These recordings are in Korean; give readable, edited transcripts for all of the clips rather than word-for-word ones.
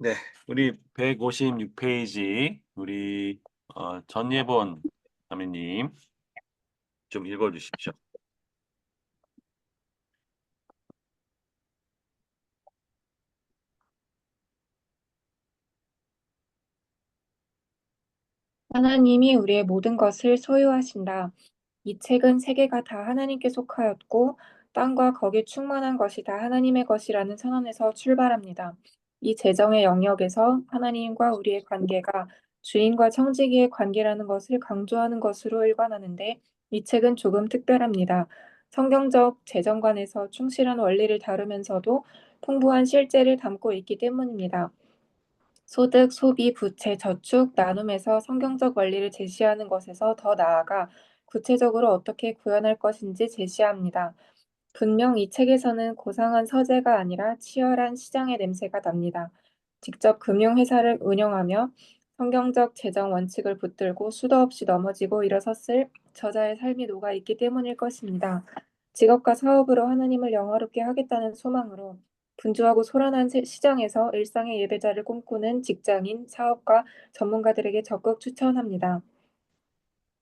네, 우리 156페이지 우리 전예본 자매님 좀 읽어주십시오. 하나님이 우리의 모든 것을 소유하신다. 이 책은 세계가 다 하나님께 속하였고 땅과 거기 충만한 것이 다 하나님의 것이라는 선언에서 출발합니다. 이 재정의 영역에서 하나님과 우리의 관계가 주인과 청지기의 관계라는 것을 강조하는 것으로 일관하는데 이 책은 조금 특별합니다. 성경적 재정관에서 충실한 원리를 다루면서도 풍부한 실제를 담고 있기 때문입니다. 소득, 소비, 부채, 저축, 나눔에서 성경적 원리를 제시하는 것에서 더 나아가 구체적으로 어떻게 구현할 것인지 제시합니다. 분명 이 책에서는 고상한 서재가 아니라 치열한 시장의 냄새가 납니다. 직접 금융회사를 운영하며 성경적 재정 원칙을 붙들고 수도 없이 넘어지고 일어섰을 저자의 삶이 녹아 있기 때문일 것입니다. 직업과 사업으로 하나님을 영화롭게 하겠다는 소망으로 분주하고 소란한 시장에서 일상의 예배자를 꿈꾸는 직장인, 사업가, 전문가들에게 적극 추천합니다.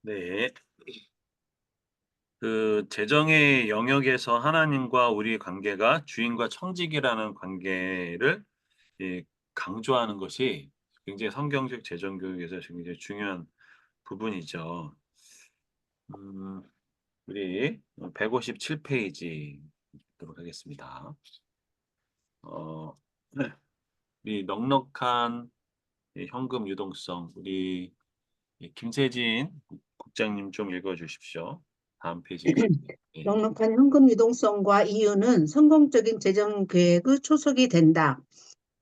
네, 그 재정의 영역에서 하나님과 우리의 관계가 주인과 청지기라는 관계를 예, 강조하는 것이 굉장히 성경적 재정 교육에서 굉장히 중요한 부분이죠. 음, 우리 157페이지 보도록 하겠습니다. 어, 네. 우리 넉넉한 현금 유동성, 우리 김세진 국장님 좀 읽어주십시오. 다음 페이지까지. 예. 넉넉한 현금 유동성과 이유는 성공적인 재정 계획의 초석이 된다.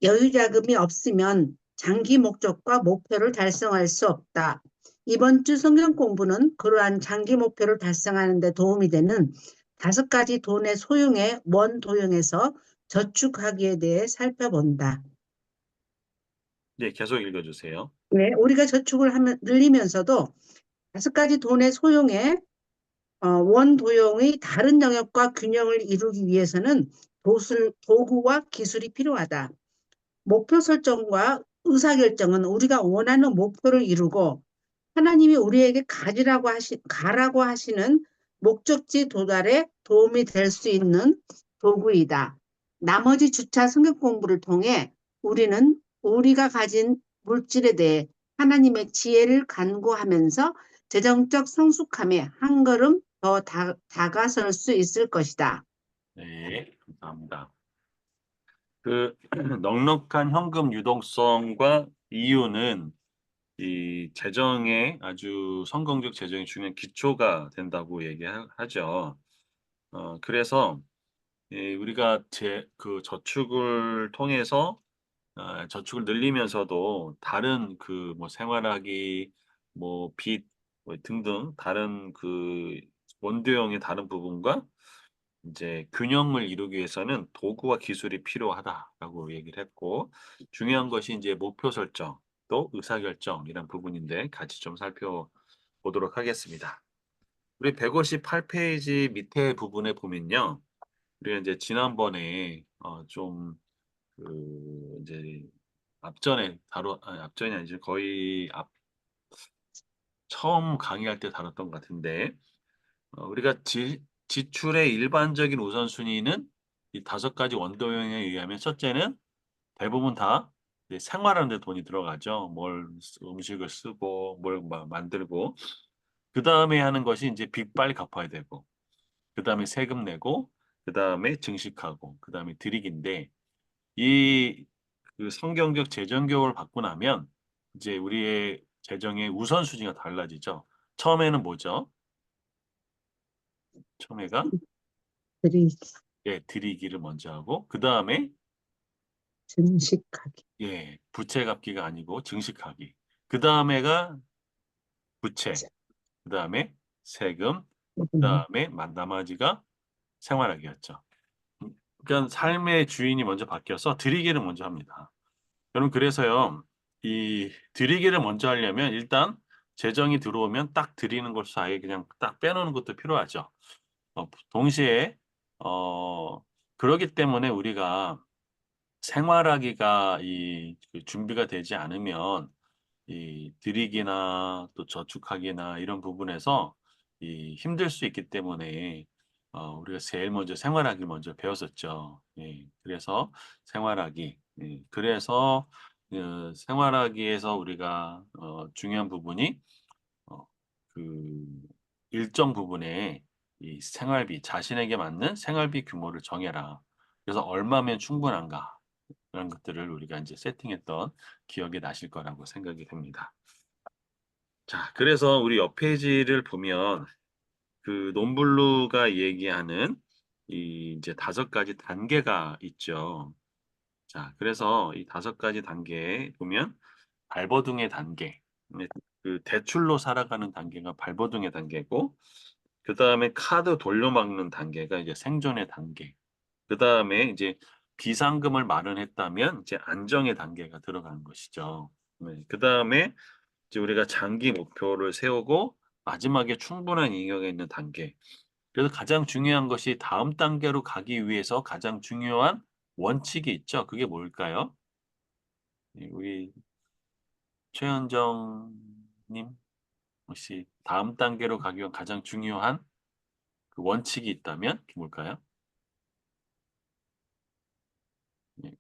여유 자금이 없으면 장기 목적과 목표를 달성할 수 없다. 이번 주 성경 공부는 그러한 장기 목표를 달성하는 데 도움이 되는 5가지 돈의 소용의 원도형에서 저축하기에 대해 살펴본다. 네, 계속 읽어주세요. 네, 우리가 저축을 하면 늘리면서도 5가지 돈의 소용의 원도형의 다른 영역과 균형을 이루기 위해서는 도구와 기술이 필요하다. 목표 설정과 의사결정은 우리가 원하는 목표를 이루고 하나님이 우리에게 가라고 하시는 목적지 도달에 도움이 될 수 있는 도구이다. 나머지 주차 성경 공부를 통해 우리는 우리가 가진 물질에 대해 하나님의 지혜를 간구하면서 재정적 성숙함에 한 걸음 더 다가설 수 있을 것이다. 네, 감사합니다. 그 넉넉한 현금 유동성과 이유는 이 재정의 아주 성공적 재정의 중요한 기초가 된다고 얘기하죠. 그래서 우리가 그 저축을 통해서 저축을 늘리면서도 다른 그 뭐 생활하기, 뭐 빚, 뭐 등등 다른 그 원두형의 다른 부분과 이제 균형을 이루기 위해서는 도구와 기술이 필요하다라고 얘기를 했고 중요한 것이 이제 목표 설정 또 의사결정 이런 부분인데 같이 좀 살펴보도록 하겠습니다. 우리 158페이지 밑에 부분에 보면요. 우리가 이제 지난번에 좀 그 이제 앞전에 앞전이 아니죠. 거의 처음 강의할 때 다뤘던 것 같은데 우리가 지출의 일반적인 우선순위는 이 5가지 원도형에 의하면 첫째는 대부분 다 이제 생활하는 데 돈이 들어가죠. 음식을 쓰고 뭘 만들고 그 다음에 하는 것이 이제 빚 빨리 갚아야 되고 그 다음에 세금 내고 그 다음에 증식하고 그 다음에 드리기인데 이 그 성경적 재정 교육을 받고 나면 이제 우리의 재정의 우선순위가 달라지죠. 처음에는 뭐죠? 처음에가 들이 예, 드리기를 먼저 하고 그 다음에 증식하기. 예, 부채 갚기가 아니고 증식하기. 그 다음에가 부채, 그 다음에 세금, 그 다음에 나머지가 생활하기였죠. 그러니까 삶의 주인이 먼저 바뀌어서 드리기를 먼저 합니다. 여러분 그래서요, 이 드리기를 먼저 하려면 일단 재정이 들어오면 딱 드리는 것을 아예 그냥 딱 빼놓는 것도 필요하죠. 동시에 어, 그러기 때문에 우리가 생활하기가 그 준비가 되지 않으면 이 들이기나 또 저축하기나 이런 부분에서 힘들 수 있기 때문에 우리가 제일 먼저 생활하기 먼저 배웠었죠. 예, 그래서 생활하기. 예, 그래서 생활하기에서 우리가 중요한 부분이 어, 그 일정 부분에 이 생활비, 자신에게 맞는 생활비 규모를 정해라. 그래서 얼마면 충분한가? 그런 것들을 우리가 이제 세팅했던 기억이 나실 거라고 생각이 됩니다. 자, 그래서 우리 옆 페이지를 보면 그 논블루가 얘기하는 이 이제 5가지 단계가 있죠. 자, 그래서 이 5가지 단계 보면 발버둥의 단계, 네, 그 대출로 살아가는 단계가 발버둥의 단계고, 그 다음에 카드 돌려막는 단계가 이제 생존의 단계. 그 다음에 이제 비상금을 마련했다면 이제 안정의 단계가 들어가는 것이죠. 네, 그 다음에 이제 우리가 장기 목표를 세우고 마지막에 충분한 잉여가 있는 단계. 그래서 가장 중요한 것이 다음 단계로 가기 위해서 가장 중요한 원칙이 있죠. 그게 뭘까요? 우리 최현정님 혹시 다음 단계로 가기 위한 가장 중요한 그 원칙이 있다면 그게 뭘까요? 네,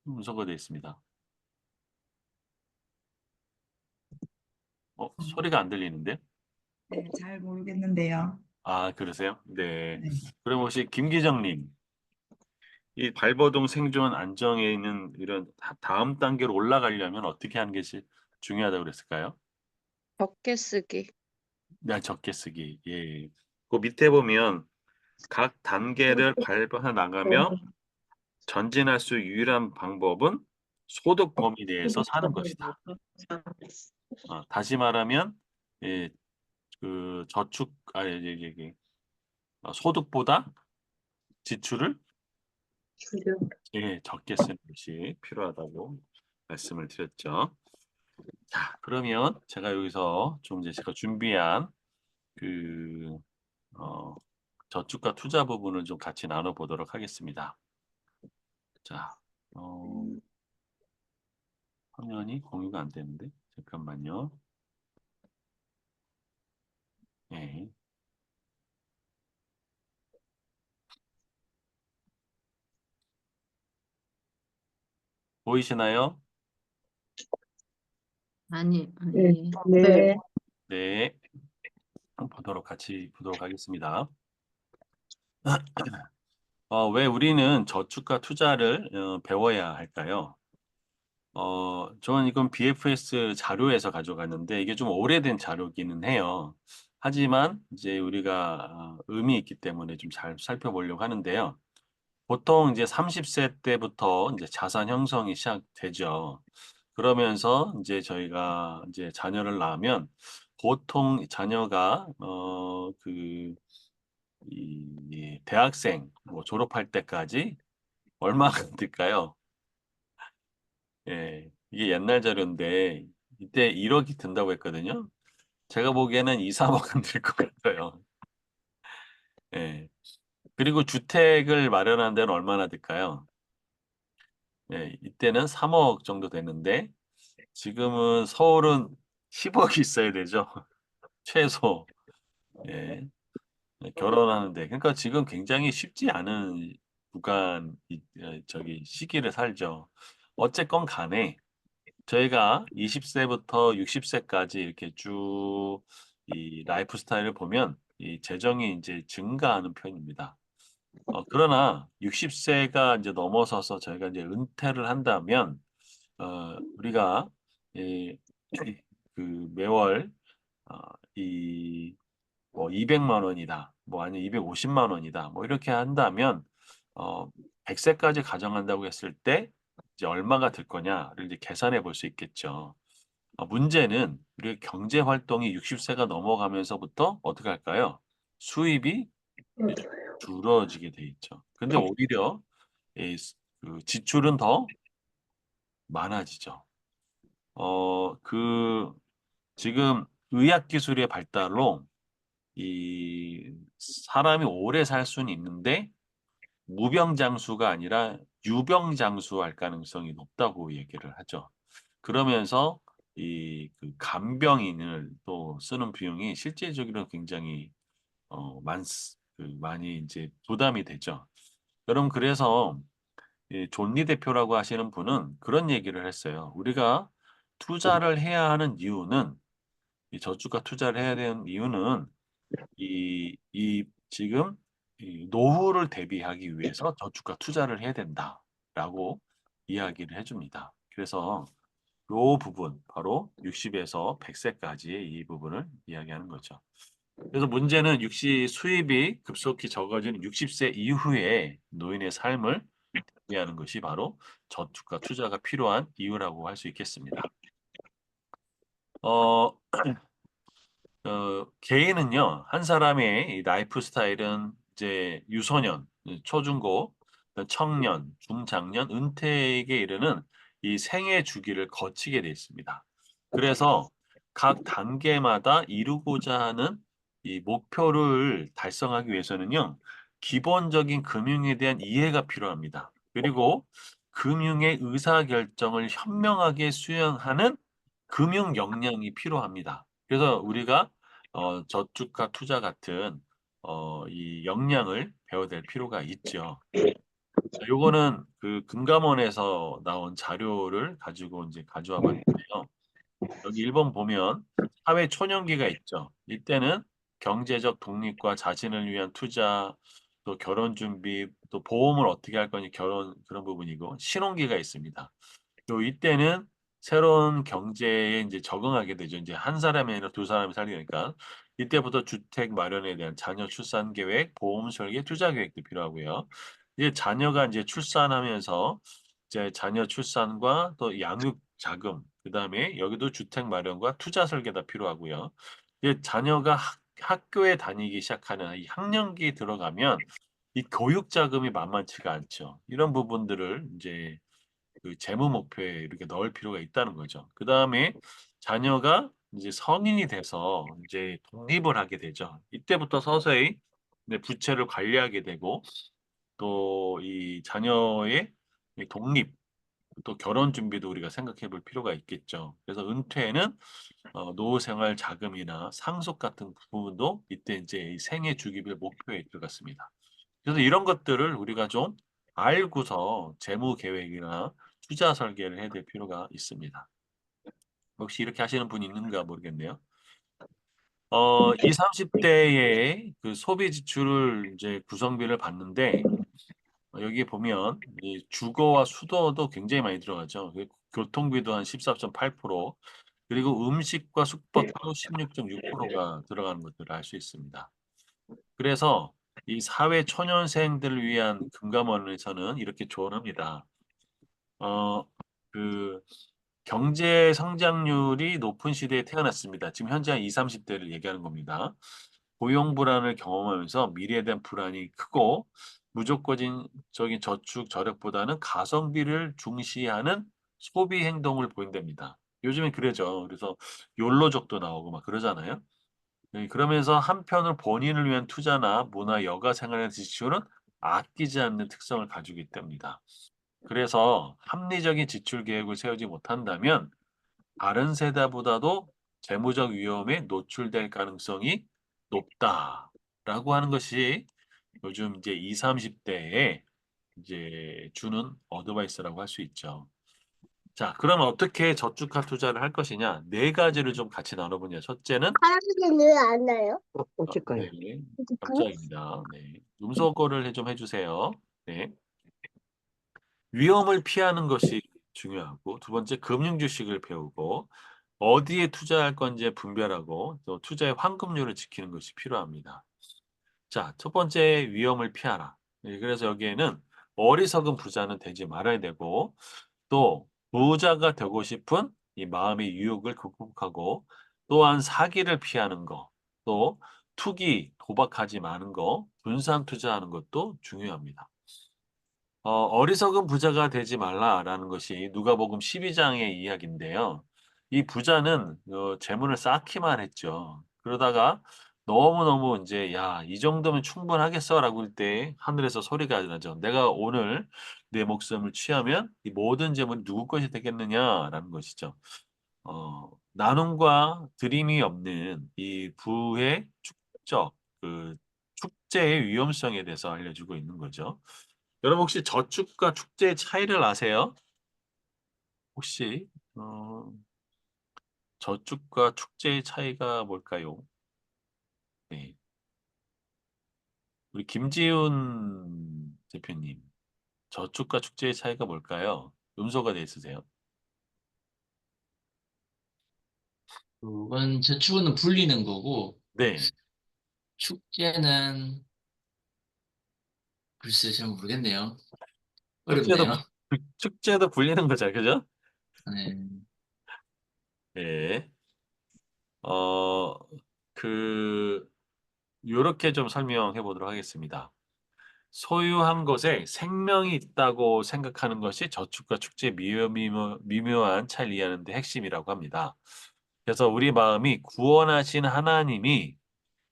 음소거 되어 있습니다. 소리가 안 들리는데? 네, 잘 모르겠는데요. 아, 그러세요? 네. 네. 그럼 혹시 김기정님, 이 발버둥 생존 안정에 있는 이런 다음 단계로 올라가려면 어떻게 하는 것이 중요하다고 그랬을까요? 적게 쓰기. 네, 적게 쓰기. 예. 그 밑에 보면 각 단계를 밟아 나가며 전진할 수 유일한 방법은 소득 범위 내에서 사는 것이다. 다시 말하면 예, 그 저축 소득보다 지출을 적게 쓰는 것이 필요하다고 말씀을 드렸죠. 자, 그러면 제가 여기서 좀 이제 제가 준비한 그 어, 저축과 투자 부분을 좀 같이 나눠보도록 하겠습니다. 자, 화면이 공유가 안 되는데 잠깐만요. 네. 보이시나요? 아니, 네, 아니. 네, 네. 같이 보도록 하겠습니다. 왜 우리는 저축과 투자를 배워야 할까요? 저는 이건 BFS 자료에서 가져갔는데 이게 좀 오래된 자료기는 해요. 하지만 이제 우리가 의미 있기 때문에 좀 잘 살펴보려고 하는데요. 보통 이제 30세 때부터 이제 자산 형성이 시작되죠. 그러면서 이제 저희가 이제 자녀를 낳으면 보통 자녀가 이 대학생 뭐 졸업할 때까지 얼마가 들까요? 예, 이게 옛날 자료인데 이때 1억이 든다고 했거든요. 제가 보기에는 2, 3억은 들 것 같아요. 예. 그리고 주택을 마련하는 데는 얼마나 들까요? 예, 이때는 3억 정도 되는데 지금은 서울은 10억이 있어야 되죠. 최소. 예. 결혼하는데. 그러니까 지금 굉장히 쉽지 않은 저기 시기를 살죠. 어쨌건 간에 저희가 20세부터 60세까지 이렇게 쭉 이 라이프 스타일을 보면 이 재정이 이제 증가하는 편입니다. 그러나 60세가 이제 넘어서서 저희가 이제 은퇴를 한다면 우리가 이, 그 매월 어, 뭐 200만 원이다. 뭐 아니면 250만 원이다. 뭐 이렇게 한다면 어 100세까지 가정한다고 했을 때 이제 얼마가 들 거냐를 이제 계산해 볼 수 있겠죠. 문제는 우리 경제 활동이 60세가 넘어가면서부터 어떻게 할까요? 수입이 이제 줄어지게 돼 있죠. 근데 오히려 그 지출은 더 많아지죠. 그 지금 의학 기술의 발달로 이 사람이 오래 살 수는 있는데 무병장수가 아니라 유병장수할 가능성이 높다고 얘기를 하죠. 그러면서 그 간병인을 또 쓰는 비용이 실제적으로 굉장히 많이 이제 부담이 되죠. 여러분 그래서 이 존리 대표라고 하시는 분은 그런 얘기를 했어요. 우리가 투자를 해야 하는 이유는 이 저축과 투자를 해야 되는 이유는 지금 이 노후를 대비하기 위해서 저축과 투자를 해야 된다라고 이야기를 해줍니다. 그래서 요 부분 바로 60에서 100세까지의 이 부분을 이야기하는 거죠. 그래서 문제는 수입이 급속히 적어지는 60세 이후에 노인의 삶을 대비하는 것이 바로 저축과 투자가 필요한 이유라고 할 수 있겠습니다. 어, 개인은요, 한 사람의 이 라이프 스타일은 이제 유소년, 초중고, 청년, 중장년, 은퇴에게 이르는 이 생애 주기를 거치게 돼 있습니다. 그래서 각 단계마다 이루고자 하는 이 목표를 달성하기 위해서는요, 기본적인 금융에 대한 이해가 필요합니다. 그리고 금융의 의사결정을 현명하게 수행하는 금융 역량이 필요합니다. 그래서 우리가 저축과 투자 같은 이 역량을 배워야 될 필요가 있죠. 자, 요거는 그 금감원에서 나온 자료를 가지고 이제 가져와 봤는데요. 여기 1번 보면 사회 초년기가 있죠. 이때는 경제적 독립과 자신을 위한 투자, 또 결혼 준비, 또 보험을 어떻게 할 거니 그런 부분이고 신혼기가 있습니다. 이때는 새로운 경제에 이제 적응하게 되죠. 이제 한 사람이 아니라 두 사람이 살리니까 이때부터 주택 마련에 대한 자녀 출산 계획, 보험 설계, 투자 계획도 필요하고요. 이제 자녀가 이제 출산하면서 이제 자녀 출산과 또 양육 자금, 그다음에 여기도 주택 마련과 투자 설계가 필요하고요. 이제 자녀가 학교에 다니기 시작하는 이 학년기에 들어가면 이 교육 자금이 만만치가 않죠. 이런 부분들을 이제 그 재무 목표에 이렇게 넣을 필요가 있다는 거죠. 그다음에 자녀가 이제 성인이 돼서 이제 독립을 하게 되죠. 이때부터 서서히 네, 부채를 관리하게 되고 또 이 자녀의 이 독립 또 결혼 준비도 우리가 생각해 볼 필요가 있겠죠. 그래서 은퇴에는 노후 생활 자금이나 상속 같은 부분도 이때 이제 이 생애 주기별 목표에 들어갔습니다. 그래서 이런 것들을 우리가 좀 알고서 재무 계획이나 투자 설계를 해야 될 필요가 있습니다. 혹시 이렇게 하시는 분이 있는가 모르겠네요. 20, 30대의 그 소비 지출을 이제 구성비를 봤는데 여기 보면 이 주거와 수도도 굉장히 많이 들어가죠. 교통비도 한 14.8%, 그리고 음식과 숙박도 16.6%가 들어가는 것들을 알 수 있습니다. 그래서 이 사회 초년생들을 위한 금감원에서는 이렇게 조언합니다. 어, 그 경제 성장률이 높은 시대에 태어났습니다. 지금 현재 한 20, 30대를 얘기하는 겁니다. 고용 불안을 경험하면서 미래에 대한 불안이 크고 무조건적인 저축 저력보다는 가성비를 중시하는 소비 행동을 보인답니다. 요즘엔 그러죠. 그래서 욜로족도 나오고 막 그러잖아요. 네, 그러면서 한편으로 본인을 위한 투자나 문화, 여가 생활의 지출은 아끼지 않는 특성을 가지고 있답니다. 그래서 합리적인 지출 계획을 세우지 못한다면 다른 세대보다도 재무적 위험에 노출될 가능성이 높다라고 하는 것이 요즘 이제 20, 30대에 이제 주는 어드바이스라고 할 수 있죠. 자, 그러면 어떻게 저축화 투자를 할 것이냐? 네 가지를 좀 같이 나눠보냐. 첫째는 할아버지는 알아요? 어쩔 거예요? 네, 어떡해? 깜짝입니다. 네, 음소거를 좀 해주세요. 네, 위험을 피하는 것이 중요하고 두 번째 금융 주식을 배우고 어디에 투자할 건지 분별하고 또 투자의 환급률을 지키는 것이 필요합니다. 자, 첫 번째 위험을 피하라. 그래서 여기에는 어리석은 부자는 되지 말아야 되고 또 부자가 되고 싶은 이 마음의 유혹을 극복하고 또한 사기를 피하는 거, 또 투기, 도박하지 마는 거, 분산 투자하는 것도 중요합니다. 어리석은 부자가 되지 말라라는 것이 누가복음 12장의 이야기인데요. 이 부자는 재물을 쌓기만 했죠. 그러다가 너무너무 이제 야, 이 정도면 충분하겠어라고 할 때 하늘에서 소리가 나죠. 내가 오늘 내 목숨을 취하면 이 모든 재물이 누구 것이 되겠느냐라는 것이죠. 나눔과 드림이 없는 이 부의 축적, 그 축제의 위험성에 대해서 알려주고 있는 거죠. 여러분 혹시 저축과 축제의 차이를 아세요? 혹시 저축과 축제의 차이가 뭘까요? 네. 우리 김지훈 대표님, 저축과 축제의 차이가 뭘까요? 음소가 돼 있으세요? 그건 저축은 불리는 거고 네. 축제는 글쎄 잘 모르겠네요. 축제도 어렵네요. 축제도 불리는 거죠, 그죠? 네. 네. 어, 그 요렇게 좀 설명해 보도록 하겠습니다. 소유한 것에 생명이 있다고 생각하는 것이 저축과 축제의 미묘한 차이를 이해하는 데 핵심이라고 합니다. 그래서 우리 마음이 구원하신 하나님이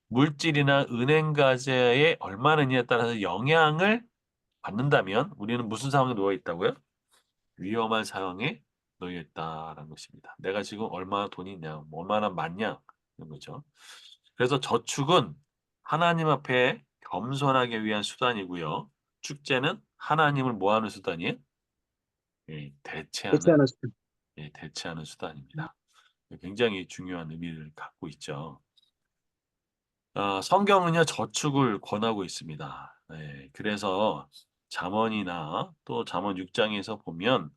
물질이나 은행 가자에 얼마느냐에 따라서 영향을 받는다면 우리는 무슨 상황에 놓여 있다고요? 위험한 상황에 놓여 있다라는 것입니다. 내가 지금 얼마나 돈이 있냐, 뭐 얼마나 많냐 이런 거죠. 그래서 저축은 하나님 앞에 겸손하기 위한 수단이고요. 축제는 하나님을 모하는 수단이에요. 예, 그렇지 대체하는 않았어요. 대체하는 수단입니다. 굉장히 중요한 의미를 갖고 있죠. 성경은요, 저축을 권하고 있습니다. 네, 그래서 잠언이나 또 잠언 6장에서 보면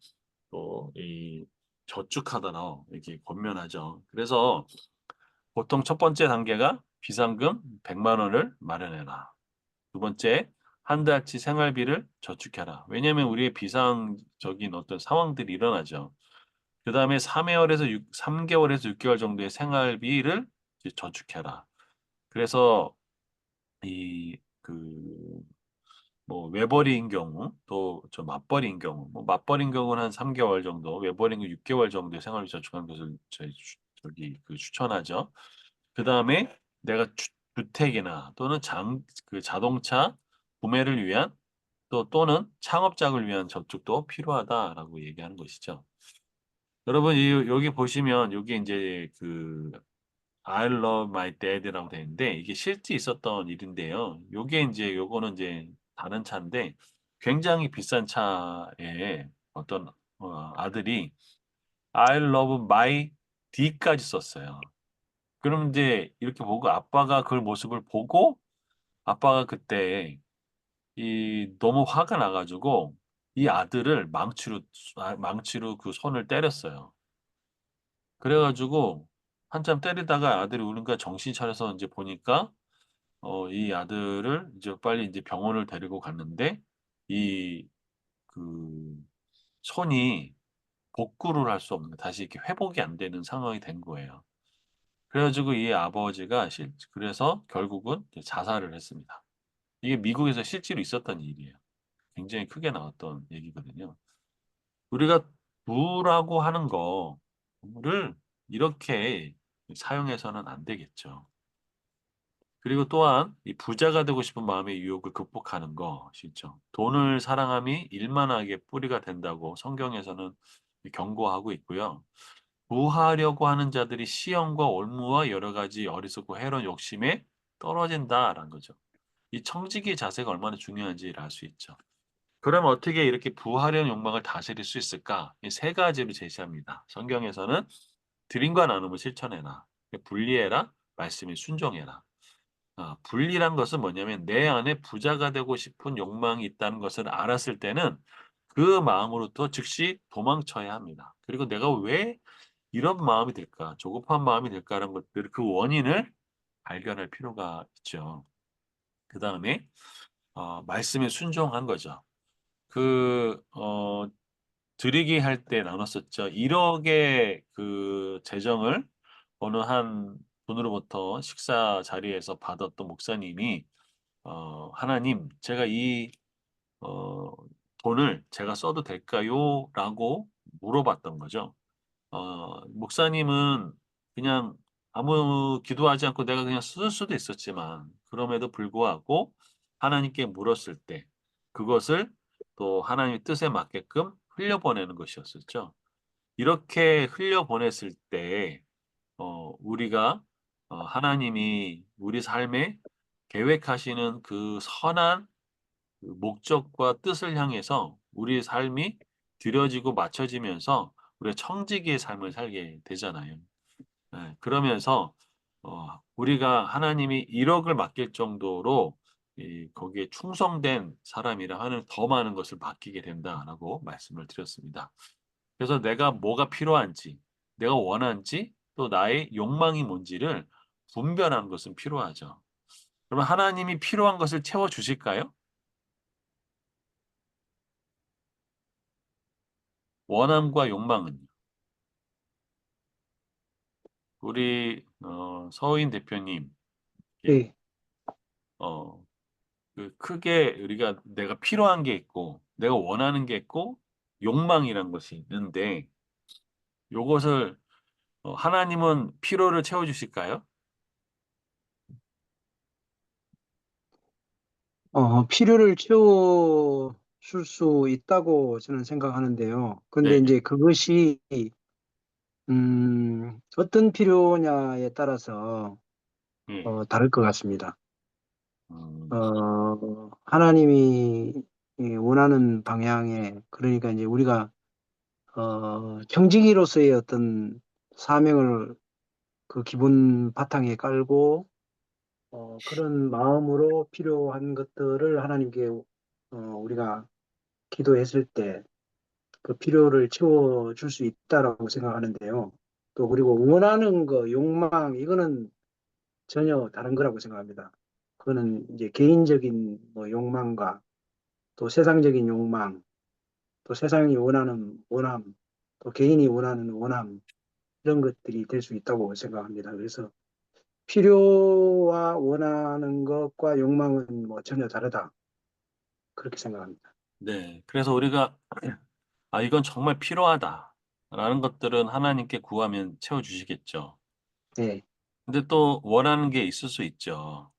또 이 저축하다라 이렇게 권면하죠. 그래서 보통 첫 번째 단계가 비상금 100만 원을 마련해라. 두 번째, 한 달치 생활비를 저축해라. 왜냐하면 우리의 비상적인 어떤 상황들이 일어나죠. 그 다음에 3개월에서 6개월 정도의 생활비를 이제 저축해라. 그래서 이 뭐 외벌이인 경우 또 저 맞벌이인 경우 뭐 맞벌이인 경우는 한 3개월 정도 외벌이인 경우 6개월 정도의 생활비 저축하는 것을 저기 추천하죠. 그다음에 내가 주택이나 또는 자동차 구매를 위한 또는 창업작을 위한 저축도 필요하다라고 얘기하는 것이죠. 여러분 여기 보시면 여기 이제 I love my dad라고 되어 있는데 이게 실제 있었던 일인데요. 요거는 이제 다른 차인데 굉장히 비싼 차에 어떤 아들이 I love my D까지 썼어요. 그럼 이제 이렇게 보고 아빠가 그 모습을 보고 아빠가 그때 이 너무 화가 나가지고 이 아들을 망치로 그 손을 때렸어요. 그래가지고 한참 때리다가 아들이 우는가 정신 차려서 이제 보니까 이 아들을 이제 빨리 이제 병원을 데리고 갔는데 이 그 손이 복구를 할 수 없는 다시 이렇게 회복이 안 되는 상황이 된 거예요. 그래가지고 이 아버지가 그래서 결국은 이제 자살을 했습니다. 이게 미국에서 실제로 있었던 일이에요. 굉장히 크게 나왔던 얘기거든요. 우리가 부라고 하는 거를 이렇게 사용해서는 안 되겠죠. 그리고 또한 이 부자가 되고 싶은 마음의 유혹을 극복하는 것이죠. 돈을 사랑함이 일만하게 뿌리가 된다고 성경에서는 경고하고 있고요. 부하려고 하는 자들이 시험과 올무와 여러 가지 어리석고 해로운 욕심에 떨어진다라는 거죠. 이 청지기 자세가 얼마나 중요한지를 알 수 있죠. 그럼 어떻게 이렇게 부하려는 욕망을 다스릴 수 있을까? 이 세 가지로 제시합니다. 성경에서는 드림과 나눔을 실천해라. 분리해라. 말씀에 순종해라. 분리란 것은 뭐냐면 내 안에 부자가 되고 싶은 욕망이 있다는 것을 알았을 때는 그 마음으로부터 즉시 도망쳐야 합니다. 그리고 내가 왜 이런 마음이 들까? 조급한 마음이 들까라는 것들 그 원인을 발견할 필요가 있죠. 그 다음에 말씀에 순종한 거죠. 드리기 할 때 나눴었죠. 1억의 그 재정을 어느 한 분으로부터 식사 자리에서 받았던 목사님이 하나님, 제가 이 어, 돈을 제가 써도 될까요? 라고 물어봤던 거죠. 목사님은 그냥 아무 기도하지 않고 내가 그냥 쓸 수도 있었지만 그럼에도 불구하고 하나님께 물었을 때 그것을 또 하나님의 뜻에 맞게끔 흘려보내는 것이었었죠. 이렇게 흘려보냈을 때 우리가 하나님이 우리 삶에 계획하시는 그 선한 그 목적과 뜻을 향해서 우리의 삶이 드려지고 맞춰지면서 우리가 청지기의 삶을 살게 되잖아요. 예, 그러면서 우리가 하나님이 1억을 맡길 정도로 거기에 충성된 사람이라 하는 더 많은 것을 맡기게 된다라고 말씀을 드렸습니다. 그래서 내가 뭐가 필요한지, 내가 원하는지, 또 나의 욕망이 뭔지를 분별하는 것은 필요하죠. 그러면 하나님이 필요한 것을 채워 주실까요? 원함과 욕망은요? 우리 서인 대표님, 예, 네. 어, 그 크게 우리가 내가 필요한 게 있고, 내가 원하는 게 있고, 욕망이란 것이 있는데, 요것을 하나님은 필요를 채워 주실까요? 필요를 채워줄 수 있다고 저는 생각하는데요. 근데 네, 이제 그것이, 어떤 필요냐에 따라서, 예, 다를 것 같습니다. 음, 하나님이 원하는 방향에, 그러니까 이제 우리가, 청지기로서의 어떤 사명을 그 기본 바탕에 깔고, 그런 마음으로 필요한 것들을 하나님께, 우리가 기도했을 때 그 필요를 채워줄 수 있다라고 생각하는데요. 또 그리고 원하는 거, 욕망, 이거는 전혀 다른 거라고 생각합니다. 그거는 이제 개인적인 뭐 욕망과 또 세상적인 욕망, 또 세상이 원하는 원함, 또 개인이 원하는 원함, 이런 것들이 될 수 있다고 생각합니다. 그래서 필요와 원하는 것과 욕망은 뭐 전혀 다르다. 그렇게 생각합니다. 네. 그래서 우리가 이건 정말 필요하다라는 것들은 하나님께 구하면 채워 주시겠죠. 네, 근데 또 원하는 게 있을 수 있죠.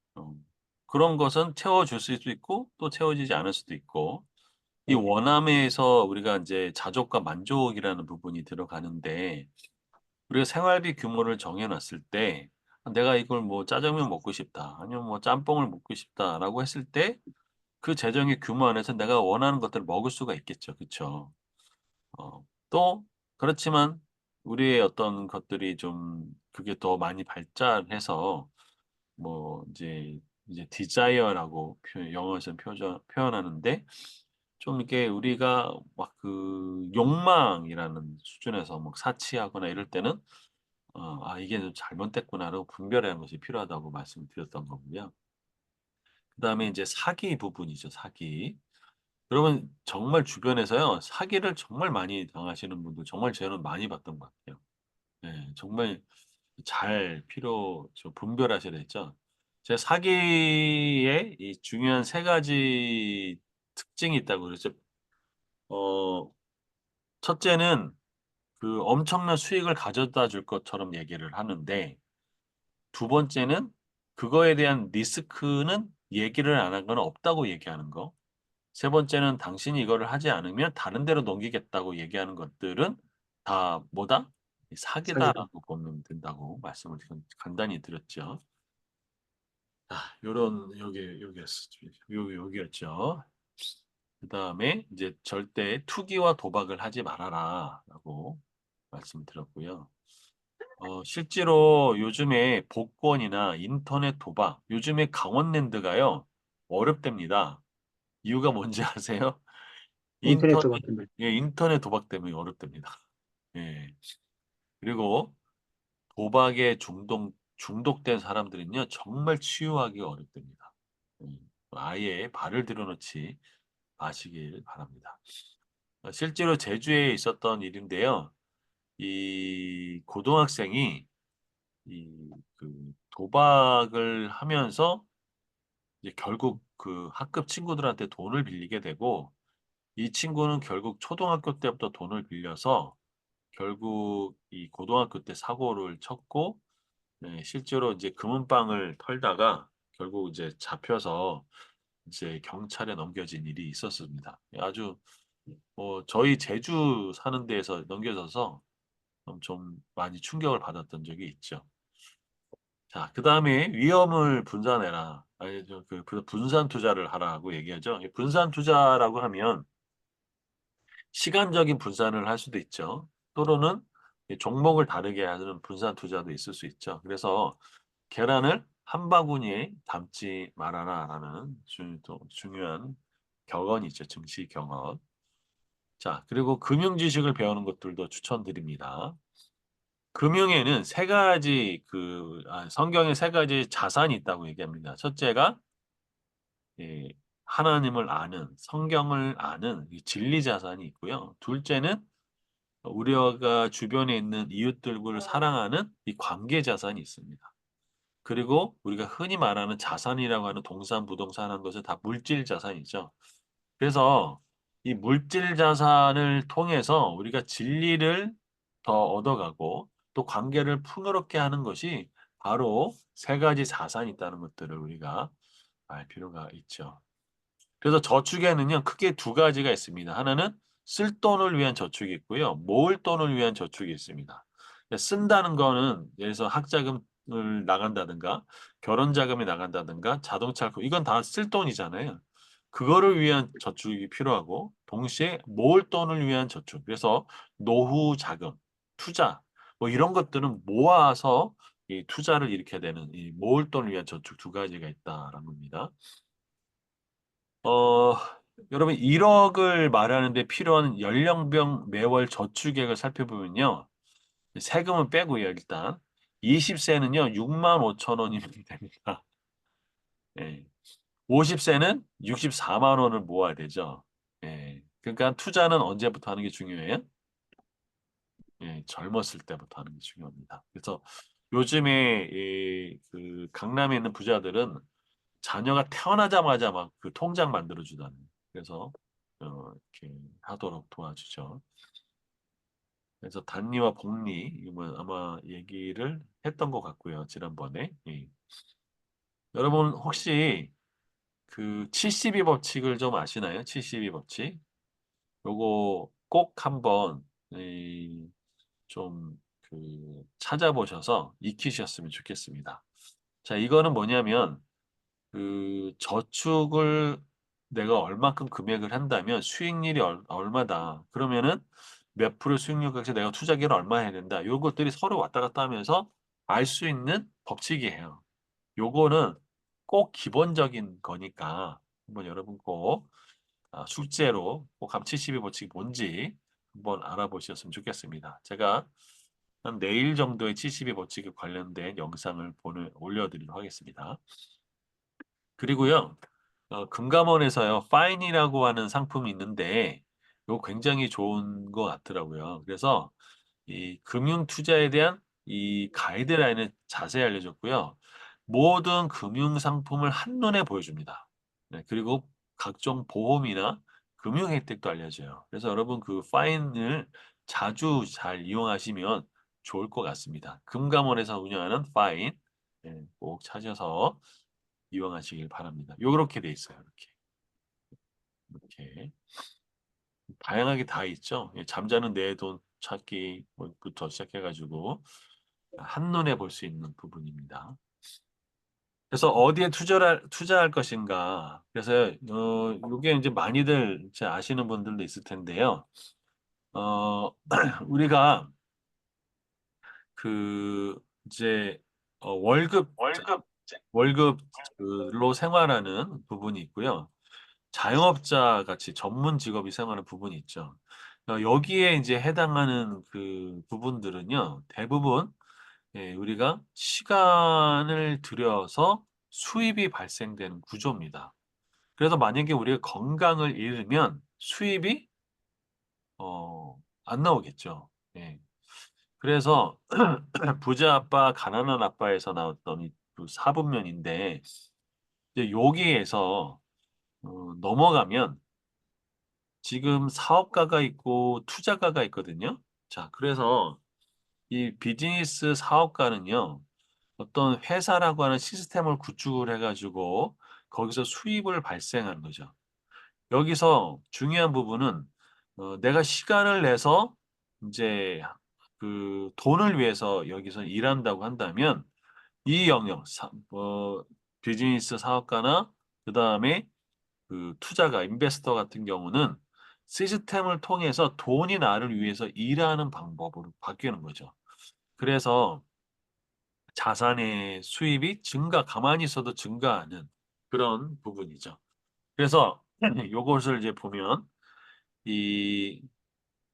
그런 것은 채워줄 수도 있고 또 채워지지 않을 수도 있고 이 네, 원함에서 우리가 이제 자족과 만족이라는 부분이 들어가는데 우리가 생활비 규모를 정해 놨을 때 내가 이걸 뭐 짜장면 먹고 싶다. 아니면 뭐 짬뽕을 먹고 싶다라고 했을 때 그 재정의 규모 안에서 내가 원하는 것들을 먹을 수가 있겠죠. 그쵸? 또 그렇지만 우리의 어떤 것들이 좀 그게 더 많이 발달해서 뭐 이제 desire라고 영어에서 표현하는데 좀 이렇게 우리가 막 그 욕망이라는 수준에서 막 사치하거나 이럴 때는 이게 좀 잘못됐구나라고 분별하는 것이 필요하다고 말씀드렸던 거고요. 그다음에 이제 사기 부분이죠, 사기. 그러면 정말 주변에서요. 사기를 정말 많이 당하시는 분들 정말 저는 많이 봤던 것 같아요. 네. 정말 잘 분별하셔야 되죠. 제가 사기의 이 중요한 세 가지 특징이 있다고 그랬죠. 어 첫째는 그 엄청난 수익을 가져다 줄 것처럼 얘기를 하는데 두 번째는 그거에 대한 리스크는 얘기를 안 한 건 없다고 얘기하는 거. 세 번째는 당신이 이거를 하지 않으면 다른 데로 넘기겠다고 얘기하는 것들은 다 뭐다? 사기다. 사기다라고 보면 된다고 말씀을 간단히 드렸죠. 요런 여기였죠. 그다음에 이제 절대 투기와 도박을 하지 말아라라고 말씀드렸고요. 실제로 요즘에 복권이나 인터넷 도박, 요즘에 강원랜드가요, 어렵답니다. 이유가 뭔지 아세요? 인터넷 인터넷, 도박입니다. 예, 인터넷 도박 때문에 어렵답니다. 예. 그리고 도박에 중독된 사람들은요, 정말 치유하기 어렵답니다. 아예 발을 들여놓지 마시길 바랍니다. 실제로 제주에 있었던 일인데요. 이 고등학생이 그 도박을 하면서 이제 결국 그 학급 친구들한테 돈을 빌리게 되고 이 친구는 결국 초등학교 때부터 돈을 빌려서 결국 이 고등학교 때 사고를 쳤고 네, 실제로 이제 금은방을 털다가 결국 이제 잡혀서 이제 경찰에 넘겨진 일이 있었습니다. 아주 저희 제주 사는 데에서 넘겨져서 좀 많이 충격을 받았던 적이 있죠. 자, 그 다음에 위험을 분산해라. 아니, 분산 투자를 하라고 얘기하죠. 이 분산 투자라고 하면 시간적인 분산을 할 수도 있죠. 또는 이 종목을 다르게 하는 분산 투자도 있을 수 있죠. 그래서 계란을 한 바구니에 담지 말아라라는 또 중요한 격언이 있죠. 증시 격언. 자, 그리고 금융 지식을 배우는 것들도 추천드립니다. 금융에는 세 가지 성경에 세 가지 자산이 있다고 얘기합니다. 첫째가 예, 하나님을 아는 성경을 아는 이 진리 자산이 있고요. 둘째는 우리가 주변에 있는 이웃들을 사랑하는 이 관계 자산이 있습니다. 그리고 우리가 흔히 말하는 자산이라고 하는 동산, 부동산 하는 것은 다 물질 자산이죠. 그래서 이 물질 자산을 통해서 우리가 진리를 더 얻어가고 또 관계를 풍요롭게 하는 것이 바로 세 가지 자산이 있다는 것들을 우리가 알 필요가 있죠. 그래서 저축에는요, 크게 두 가지가 있습니다. 하나는 쓸 돈을 위한 저축이 있고요. 모을 돈을 위한 저축이 있습니다. 쓴다는 거는 예를 들어서 학자금을 나간다든가 결혼 자금이 나간다든가 자동차 이건 다 쓸 돈이잖아요. 그거를 위한 저축이 필요하고 동시에 모을 돈을 위한 저축. 그래서 노후 자금, 투자 뭐 이런 것들은 모아서 이 투자를 일으켜야 되는 이 모을 돈을 위한 저축 두 가지가 있다라는 겁니다. 어, 여러분 1억을 말하는데 필요한 연령별 매월 저축액을 살펴보면요. 세금은 빼고요, 일단. 20세는요, 6만 5천 원이면 됩니다. 예. 50세는 64만 원을 모아야 되죠. 예. 그러니까 투자는 언제부터 하는 게 중요해요? 예, 젊었을 때부터 하는 게 중요합니다. 그래서 요즘에 강남에 있는 부자들은 자녀가 태어나자마자 막 그 통장 만들어 주다는. 그래서 이렇게 하도록 도와주죠. 그래서 단리와 복리 이건 아마 얘기를 했던 것 같고요. 지난번에. 예. 여러분 혹시 그 72 법칙을 좀 아시나요? 72 법칙. 요거 꼭 한번 좀 찾아보셔서 익히셨으면 좋겠습니다. 자, 이거는 뭐냐면 저축을 내가 얼마큼 금액을 한다면 수익률이 얼마다. 그러면은 몇 프로 수익률 각에서 내가 투자기를 얼마 해야 된다. 이런 것들이 서로 왔다 갔다 하면서 알 수 있는 법칙이에요. 요거는 꼭 기본적인 거니까 한번 여러분 꼭 숙제로 꼭 감치12 법칙이 뭔지 한번 알아보셨으면 좋겠습니다. 제가 한 내일 정도의 72 법칙에 관련된 영상을 올려드리도록 하겠습니다. 그리고요, 금감원에서요, 파인이라고 하는 상품이 있는데, 이거 굉장히 좋은 것 같더라고요. 그래서 이 금융 투자에 대한 이 가이드라인을 자세히 알려줬고요. 모든 금융 상품을 한눈에 보여줍니다. 네, 그리고 각종 보험이나 금융 혜택도 알려줘요. 그래서 여러분 그 파인을 자주 잘 이용하시면 좋을 것 같습니다. 금감원에서 운영하는 파인 네, 꼭 찾아서 이용하시길 바랍니다. 요렇게 돼 있어요. 이렇게 다양하게 다 있죠. 예, 잠자는 내 돈 찾기부터 시작해가지고 한눈에 볼 수 있는 부분입니다. 그래서 어디에 투자할 것인가. 그래서 이게 이제 많이들 이제 아시는 분들도 있을 텐데요. 우리가 그 이제 월급으로 생활하는 부분이 있고요. 자영업자 같이 전문 직업이 생활하는 부분이 있죠. 여기에 이제 해당하는 그 부분들은요, 대부분 우리가 시간을 들여서 수입이 발생되는 구조입니다. 그래서 만약에 우리가 건강을 잃으면 수입이 안 나오겠죠. 예. 그래서 부자 아빠, 가난한 아빠에서 나왔던 이그 사분면인데 이제 여기에서 넘어가면 지금 사업가가 있고 투자가가 있거든요. 자, 그래서 이 비즈니스 사업가는요, 어떤 회사라고 하는 시스템을 구축을 해가지고 거기서 수입을 발생하는 거죠. 여기서 중요한 부분은 내가 시간을 내서 이제 그 돈을 위해서 여기서 일한다고 한다면 이 영역, 비즈니스 사업가나 그 다음에 그 투자가, 인베스터 같은 경우는 시스템을 통해서 돈이 나를 위해서 일하는 방법으로 바뀌는 거죠. 그래서 자산의 수입이 가만히 있어도 증가하는 그런 부분이죠. 그래서 요것을 이제 보면 이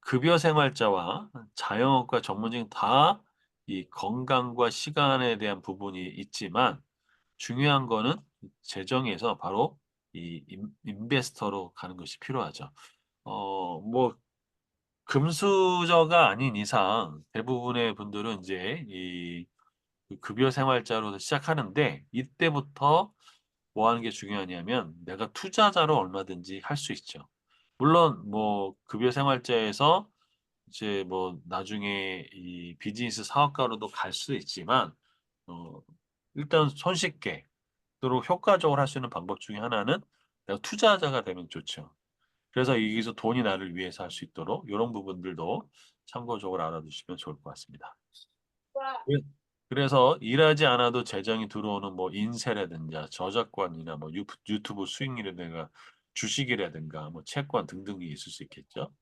급여 생활자와 자영업과 전문직은 다 이 건강과 시간에 대한 부분이 있지만 중요한 거는 재정에서 바로 이 인베스터로 가는 것이 필요하죠. 뭐 금수저가 아닌 이상 대부분의 분들은 이제 그 급여 생활자로 시작하는데 이때부터 뭐 하는 게 중요하냐면 내가 투자자로 얼마든지 할 수 있죠. 물론 뭐 급여 생활자에서 이제 뭐 나중에 이 비즈니스 사업가로도 갈 수 있지만 어 일단 손쉽게 또 효과적으로 할 수 있는 방법 중에 하나는 내가 투자자가 되면 좋죠. 그래서 여기서 돈이 나를 위해서 할 수 있도록 이런 부분들도 참고적으로 알아두시면 좋을 것 같습니다. 그- 그래서 일하지 않아도 재정이 들어오는 뭐 인세라든가 저작권이나 뭐 유튜브 수익이라든가 주식이라든가 뭐 채권 등등이 있을 수 있겠죠.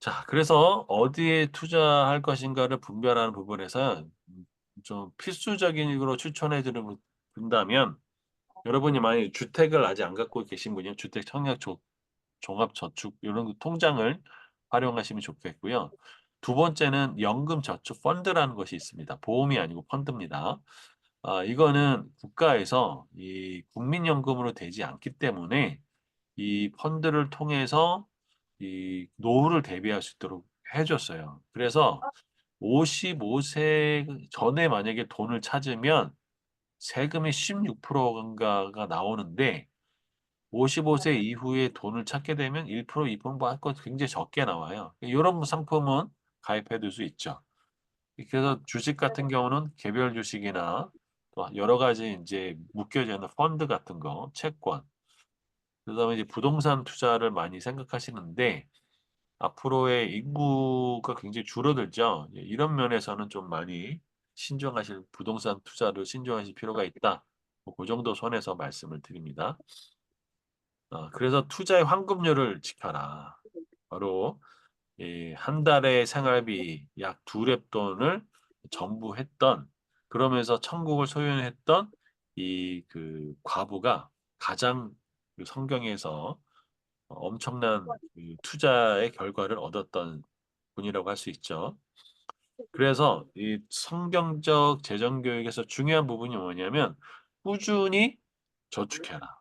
자, 그래서 어디에 투자할 것인가를 분별하는 부분에서 좀 필수적인 으로 추천해 드린다면 여러분이 만약에 주택을 아직 안 갖고 계신 분이면 주택 청약 종합저축 이런 통장을 활용하시면 좋겠고요. 두 번째는 연금저축 펀드라는 것이 있습니다. 보험이 아니고 펀드입니다. 이거는 국가에서 이 국민연금으로 되지 않기 때문에 이 펀드를 통해서 이 노후를 대비할 수 있도록 해줬어요. 그래서 55세 전에 만약에 돈을 찾으면 세금이 16%인가가 나오는데 55세 이후에 돈을 찾게 되면 1%, 2% 할것 굉장히 적게 나와요. 이런 상품은 가입해 둘 수 있죠. 그래서 주식 같은 경우는 개별 주식이나 또 여러 가지 이제 묶여져 있는 펀드 같은 거, 채권, 그다음에 이제 부동산 투자를 많이 생각하시는데 앞으로의 인구가 굉장히 줄어들죠. 이런 면에서는 좀 많이 신중하실 부동산 투자를 신중하실 필요가 있다. 뭐그 정도 선에서 말씀을 드립니다. 그래서 투자의 환급률을 지켜라. 바로 한 달의 생활비 약 두 랩돈을 전부 했던 그러면서 천국을 소유했던 이 그 과부가 가장 그 성경에서 엄청난 그 투자의 결과를 얻었던 분이라고 할 수 있죠. 그래서 이 성경적 재정 교육에서 중요한 부분이 뭐냐면 꾸준히 저축해라.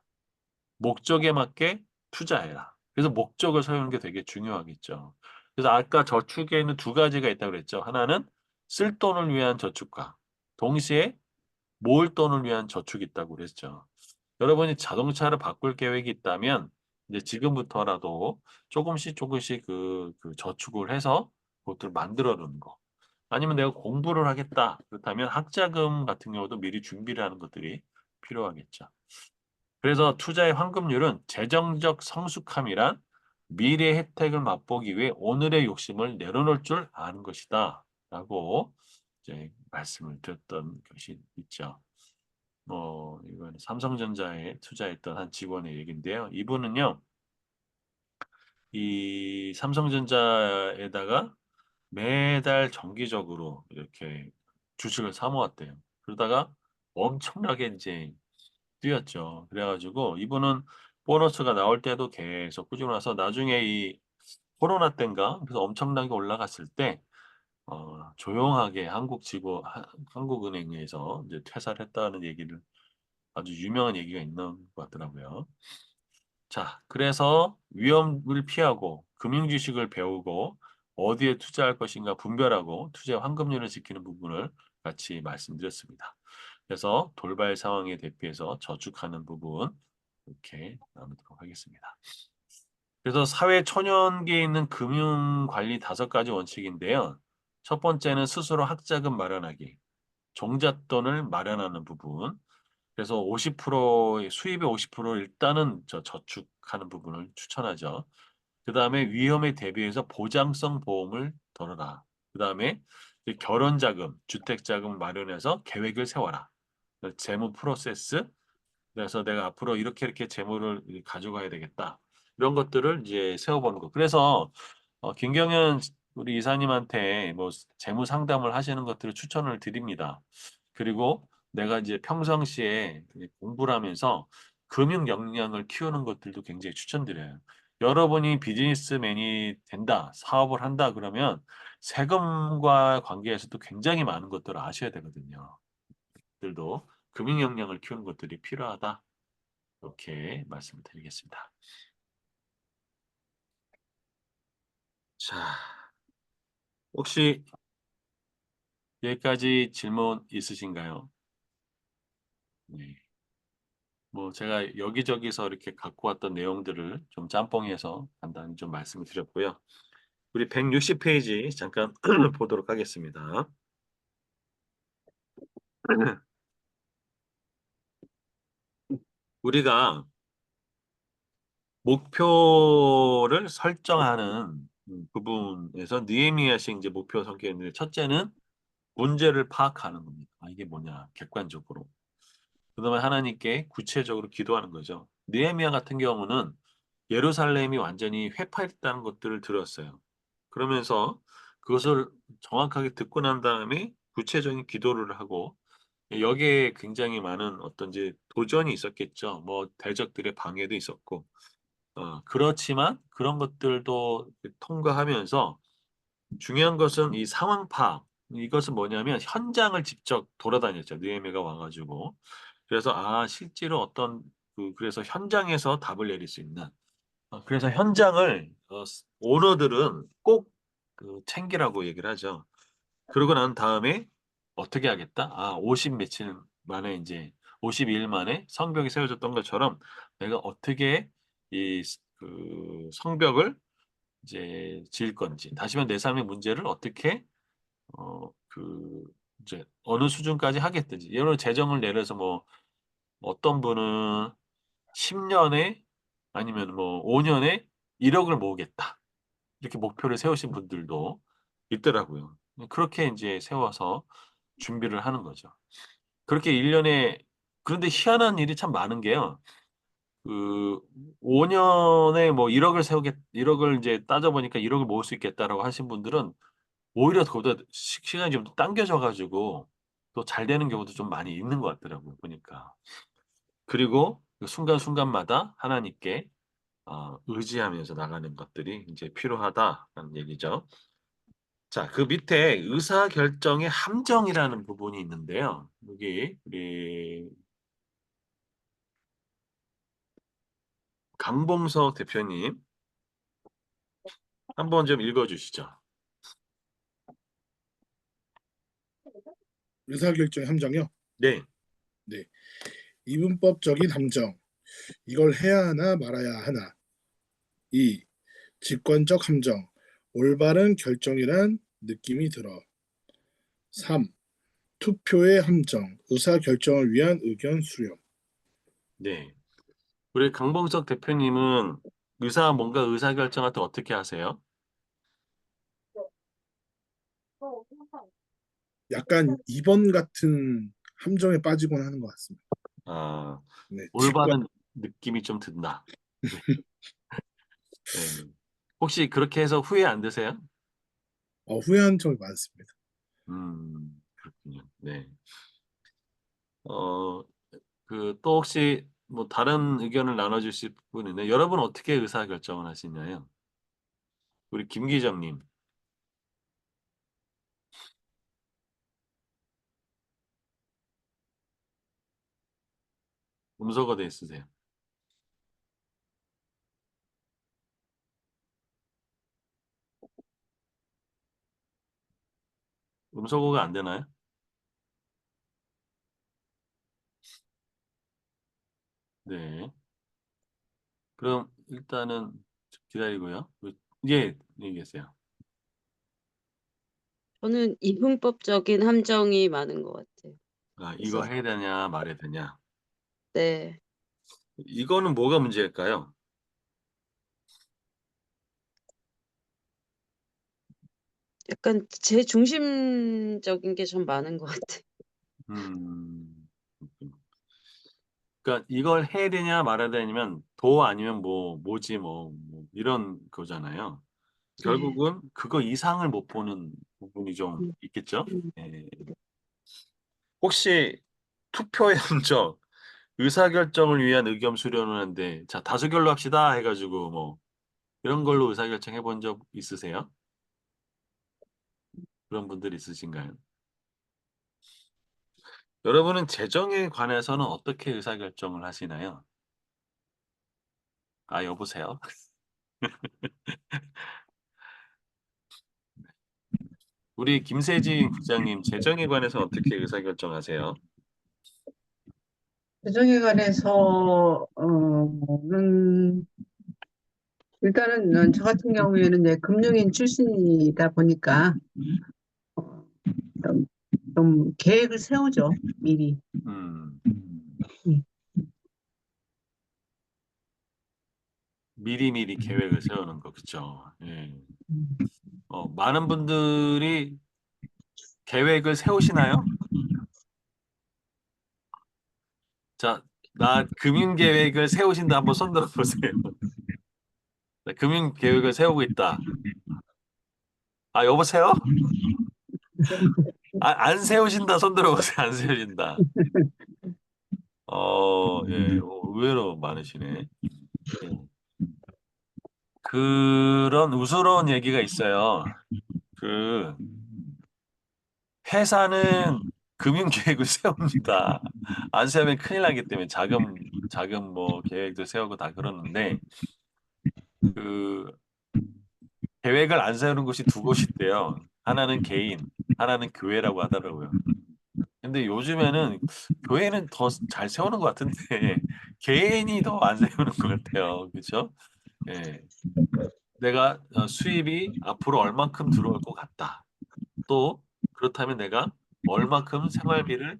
목적에 맞게 투자해라. 그래서 목적을 세우는 게 되게 중요하겠죠. 그래서 아까 저축에는 두 가지가 있다고 그랬죠. 하나는 쓸 돈을 위한 저축과 동시에 모을 돈을 위한 저축이 있다고 그랬죠. 여러분이 자동차를 바꿀 계획이 있다면 이제 지금부터라도 조금씩 그 저축을 해서 그것들을 만들어 놓는 거. 아니면 내가 공부를 하겠다. 그렇다면 학자금 같은 경우도 미리 준비를 하는 것들이 필요하겠죠. 그래서 투자의 환급률은 재정적 성숙함이란 미래 혜택을 맛보기 위해 오늘의 욕심을 내려놓을 줄 아는 것이다. 라고 이제 말씀을 드렸던 것이 있죠. 이건 삼성전자에 투자했던 한 직원의 얘기인데요. 이분은요, 이 삼성전자에다가 매달 정기적으로 이렇게 주식을 사 모았대요. 그러다가 엄청나게 이제 뛰었죠. 그래가지고 이분은 보너스가 나올 때도 계속 꾸준히 와서 나중에 이 코로나 때인가 그래서 엄청나게 올라갔을 때 조용하게 한국은행에서 이제 퇴사를 했다는 얘기를 아주 유명한 얘기가 있는 것 같더라고요. 자, 그래서 위험을 피하고 금융지식을 배우고 어디에 투자할 것인가 분별하고 투자의 환급률을 지키는 부분을 같이 말씀드렸습니다. 그래서 돌발 상황에 대비해서 저축하는 부분 이렇게 나누도록 하겠습니다. 그래서 사회 초년기에 있는 금융 관리 5가지 원칙인데요. 첫 번째는 스스로 학자금 마련하기, 종잣돈을 마련하는 부분. 그래서 50% 수입의 50% 일단은 저축하는 부분을 추천하죠. 그 다음에 위험에 대비해서 보장성 보험을 들어라. 그 다음에 결혼 자금, 주택 자금 마련해서 계획을 세워라. 재무 프로세스. 그래서 내가 앞으로 이렇게 이렇게 재무를 가져가야 되겠다. 이런 것들을 이제 세워보는 거. 그래서 김경현 우리 이사님한테 뭐 재무 상담을 하시는 것들을 추천을 드립니다. 그리고 내가 이제 평상시에 공부를 하면서 금융 역량을 키우는 것들도 굉장히 추천드려요. 여러분이 비즈니스맨이 된다, 사업을 한다 그러면 세금과 관계에서도 굉장히 많은 것들을 아셔야 되거든요. 들도 금융 역량을 키우는 것들이 필요하다. 이렇게 말씀을 드리겠습니다. 자, 혹시 여기까지 질문 있으신가요? 네. 뭐 제가 여기저기서 이렇게 갖고 왔던 내용들을 좀 짬뽕해서 간단히 좀 말씀을 드렸고요. 우리 160페이지 잠깐 보도록 하겠습니다. 우리가 목표를 설정하는 부분에서 느헤미야식 이제 목표 설계인데 첫째는 문제를 파악하는 겁니다. 아, 이게 뭐냐 객관적으로. 그다음에 하나님께 구체적으로 기도하는 거죠. 느헤미야 같은 경우는 예루살렘이 완전히 회파했다는 것들을 들었어요. 그러면서 그것을 정확하게 듣고 난 다음에 구체적인 기도를 하고 여기에 굉장히 많은 어떤 이제 도전이 있었겠죠. 뭐 대적들의 방해도 있었고 그렇지만 그런 것들도 통과하면서 중요한 것은 이 상황 파악. 이것은 뭐냐면 현장을 직접 돌아다녔죠. 느헤미야가 와가지고. 그래서 실제로 어떤 그래서 현장에서 답을 내릴 수 있는 그래서 현장을 오너들은 꼭 챙기라고 얘기를 하죠. 그러고 난 다음에 어떻게 하겠다? 50 며칠 만에 이제 52일 만에 성벽이 세워졌던 것처럼 내가 어떻게 이 성벽을 이제 지을 건지 다시 말해 내 삶의 문제를 어떻게 이제 어느 수준까지 하겠든지 여러 재정을 내려서 뭐 어떤 분은 10년에 아니면 뭐 5년에 1억을 모으겠다. 이렇게 목표를 세우신 분들도 있더라고요. 그렇게 이제 세워서 준비를 하는 거죠. 그렇게 1년에 그런데 희한한 일이 참 많은 게요. 그 5년에 뭐 1억을 1억을 이제 따져보니까 1억을 모을 수 있겠다라고 하신 분들은 오히려 그보다 시간이 좀 당겨져 가지고 또 잘 되는 경우도 좀 많이 있는 것 같더라고요, 보니까. 그리고 그 순간순간마다 하나님께 의지하면서 나가는 것들이 이제 필요하다라는 얘기죠. 자, 그 밑에 의사결정의 함정이라는 부분이 있는데요. 여기 우리 강봉석 대표님 한번 좀 읽어주시죠. 의사결정 함정이요? 네, 네. 이분법적인 함정. 이걸 해야 하나 말아야 하나. 2. 직관적 함정. 올바른 결정이란 느낌이 들어. 3. 투표의 함정. 의사결정을 위한 의견 수렴. 네. 우리 강봉석 대표님은 뭔가 의사결정할 때 어떻게 하세요? 약간 2번 같은 함정에 빠지곤 하는 것 같습니다. 아, 네. 올바른 느낌이 좀 든다. 네. 네. 혹시 그렇게 해서 후회 안 되세요? 후회한 적이 많습니다. 그렇군요. 네. 또 혹시 뭐 다른 의견을 나눠주실 분 있나요? 여러분 어떻게 의사결정을 하시나요? 우리 김 기정님, 음소거 돼 있으세요? 음소거가 안 되나요? 네. 그럼 일단은 기다리고요. 예, 얘기했어요. 저는 이분법적인 함정이 많은 것 같아요. 이거 그래서 해야 되냐 말해야 되냐. 네. 이거는 뭐가 문제일까요? 약간 제 중심적인 게 좀 많은 것 같아요. 음, 그러니까 이걸 해야 되냐 말아야 되냐면 도 아니면 뭐지 뭐 이런 거잖아요. 네. 결국은 그거 이상을 못 보는 부분이 좀 음, 있겠죠? 음. 예. 혹시 투표의 흔적, 의사결정을 위한 의견 수렴을 하는데, 자, 다수결로 합시다 해가지고 뭐 이런 걸로 의사결정 해본 적 있으세요? 그런 분들 있으신가요? 여러분은 재정에 관해서는 어떻게 의사결정을 하시나요? 아, 여보세요? 우리 김세진 국장님, 재정에 관해서 어떻게 의사결정하세요? 재정에 관해서 는 일단은 저 같은 경우에는 이제 금융인 출신이다 보니까 어, 좀, 좀 계획을 세우죠, 미리. 음, 음. 미리미리 계획을 세우는 거, 그쵸? 예. 음. 많은 분들이 계획을 세우시나요? 자, 나 금융 계획을 세우신다 한번 손 들어 보세요. 나 금융 계획을 세우고 있다. 아, 여보세요? 아, 안 세우신다 손 들어 보세요. 안 세우신다. 예, 의외로 많으시네. 예. 그런 우스러운 얘기가 있어요. 그 회사는 금융 계획을 세웁니다. 안 세우면 큰일 나기 때문에 자금 뭐 계획도 세우고 다 그러는데 그 계획을 안 세우는 곳이 두 곳이 있대요. 하나는 개인, 하나는 교회라고 하더라고요. 근데 요즘에는 교회는 더 잘 세우는 것 같은데 개인이 더 안 세우는 것 같아요. 그렇죠? 예. 내가 수입이 앞으로 얼만큼 들어올 것 같다. 또 그렇다면 내가 얼만큼 생활비를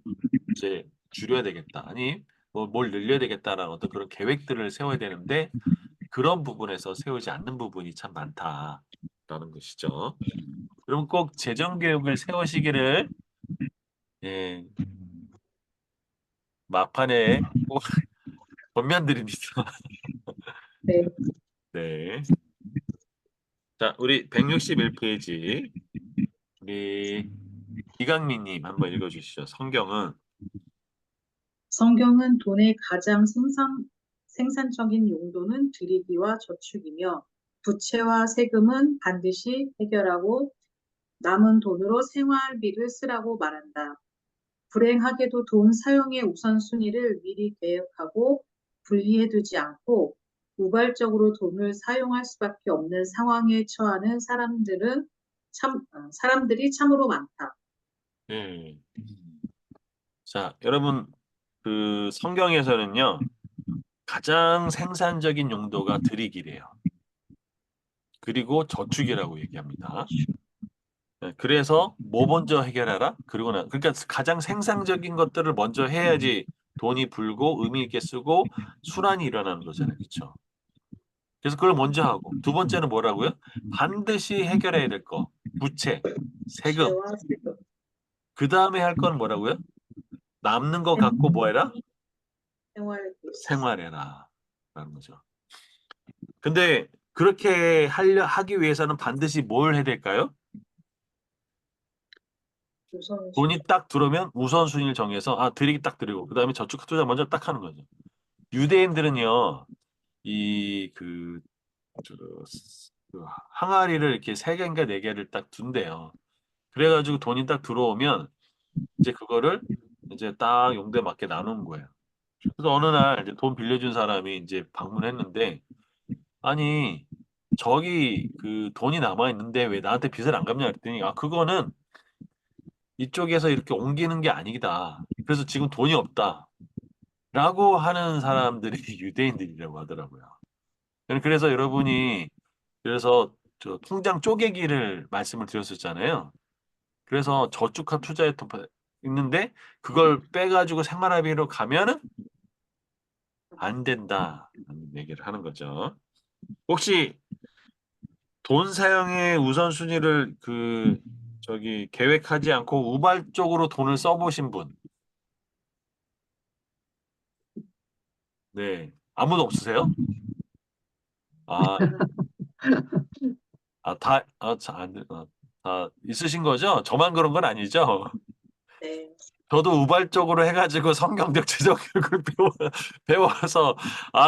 이제 줄여야 되겠다. 아니 뭐 뭘 늘려야 되겠다라는 어떤 그런 계획들을 세워야 되는데 그런 부분에서 세우지 않는 부분이 참 많다라는 것이죠. 그럼 꼭 재정 계획을 세우시기를 예, 막판에 꼭 권면드립니다. 네. 네. 자, 우리 161페이지 우리 이강민님 한번 읽어주시죠. 성경은 성경은 돈의 가장 생산적인 용도는 들이기와 저축이며 부채와 세금은 반드시 해결하고 남은 돈으로 생활비를 쓰라고 말한다. 불행하게도 돈 사용의 우선순위를 미리 계획하고 분리해두지 않고 우발적으로 돈을 사용할 수밖에 없는 상황에 처하는 사람들이 참으로 많다. 예. 자, 여러분 그 성경에서는요 가장 생산적인 용도가 들이기래요. 그리고 저축이라고 얘기합니다. 네, 그래서 뭐 먼저 해결하라? 그러니까 가장 생산적인 것들을 먼저 해야지 돈이 불고 의미 있게 쓰고 순환이 일어나는 거잖아요. 그렇죠? 그래서 그걸 먼저 하고 두 번째는 뭐라고요? 반드시 해결해야 될 거. 부채, 세금. 부채와 세금, 그 다음에 할 건 뭐라고요? 남는 거 갖고 뭐 해라? 생활비, 생활해라. 라는 거죠. 근데 그렇게 하기 위해서는 반드시 뭘 해야 될까요? 우선순위. 돈이 딱 들어오면 우선순위를 정해서 드리기 딱 드리고 그다음에 저축 투자 먼저 딱 하는 거죠. 유대인들은요. 이 저, 그 항아리를 이렇게 세 개인가 네 개를 딱 둔대요. 그래가지고 돈이 딱 들어오면 이제 그거를 이제 딱 용도에 맞게 나누는 거예요. 그래서 어느 날 이제 돈 빌려준 사람이 이제 방문했는데 아니 저기 그 돈이 남아 있는데 왜 나한테 빚을 안 갚냐 그랬더니 그거는 이쪽에서 이렇게 옮기는 게 아니다. 그래서 지금 돈이 없다. 라고 하는 사람들이 유대인들이라고 하더라고요. 그래서 여러분이 그래서 저 통장 쪼개기를 말씀을 드렸었잖아요. 그래서 저축한 투자에 있는데 그걸 빼가지고 생활비로 가면은 안 된다라는 얘기를 하는 거죠. 혹시 돈 사용의 우선순위를 계획하지 않고 우발적으로 돈을 써보신 분? 네. 아무도 없으세요? 아, 다 있으신 거죠? 저만 그런 건 아니죠? 네. 저도 우발적으로 해가지고 성경적 지정교육을 배워서,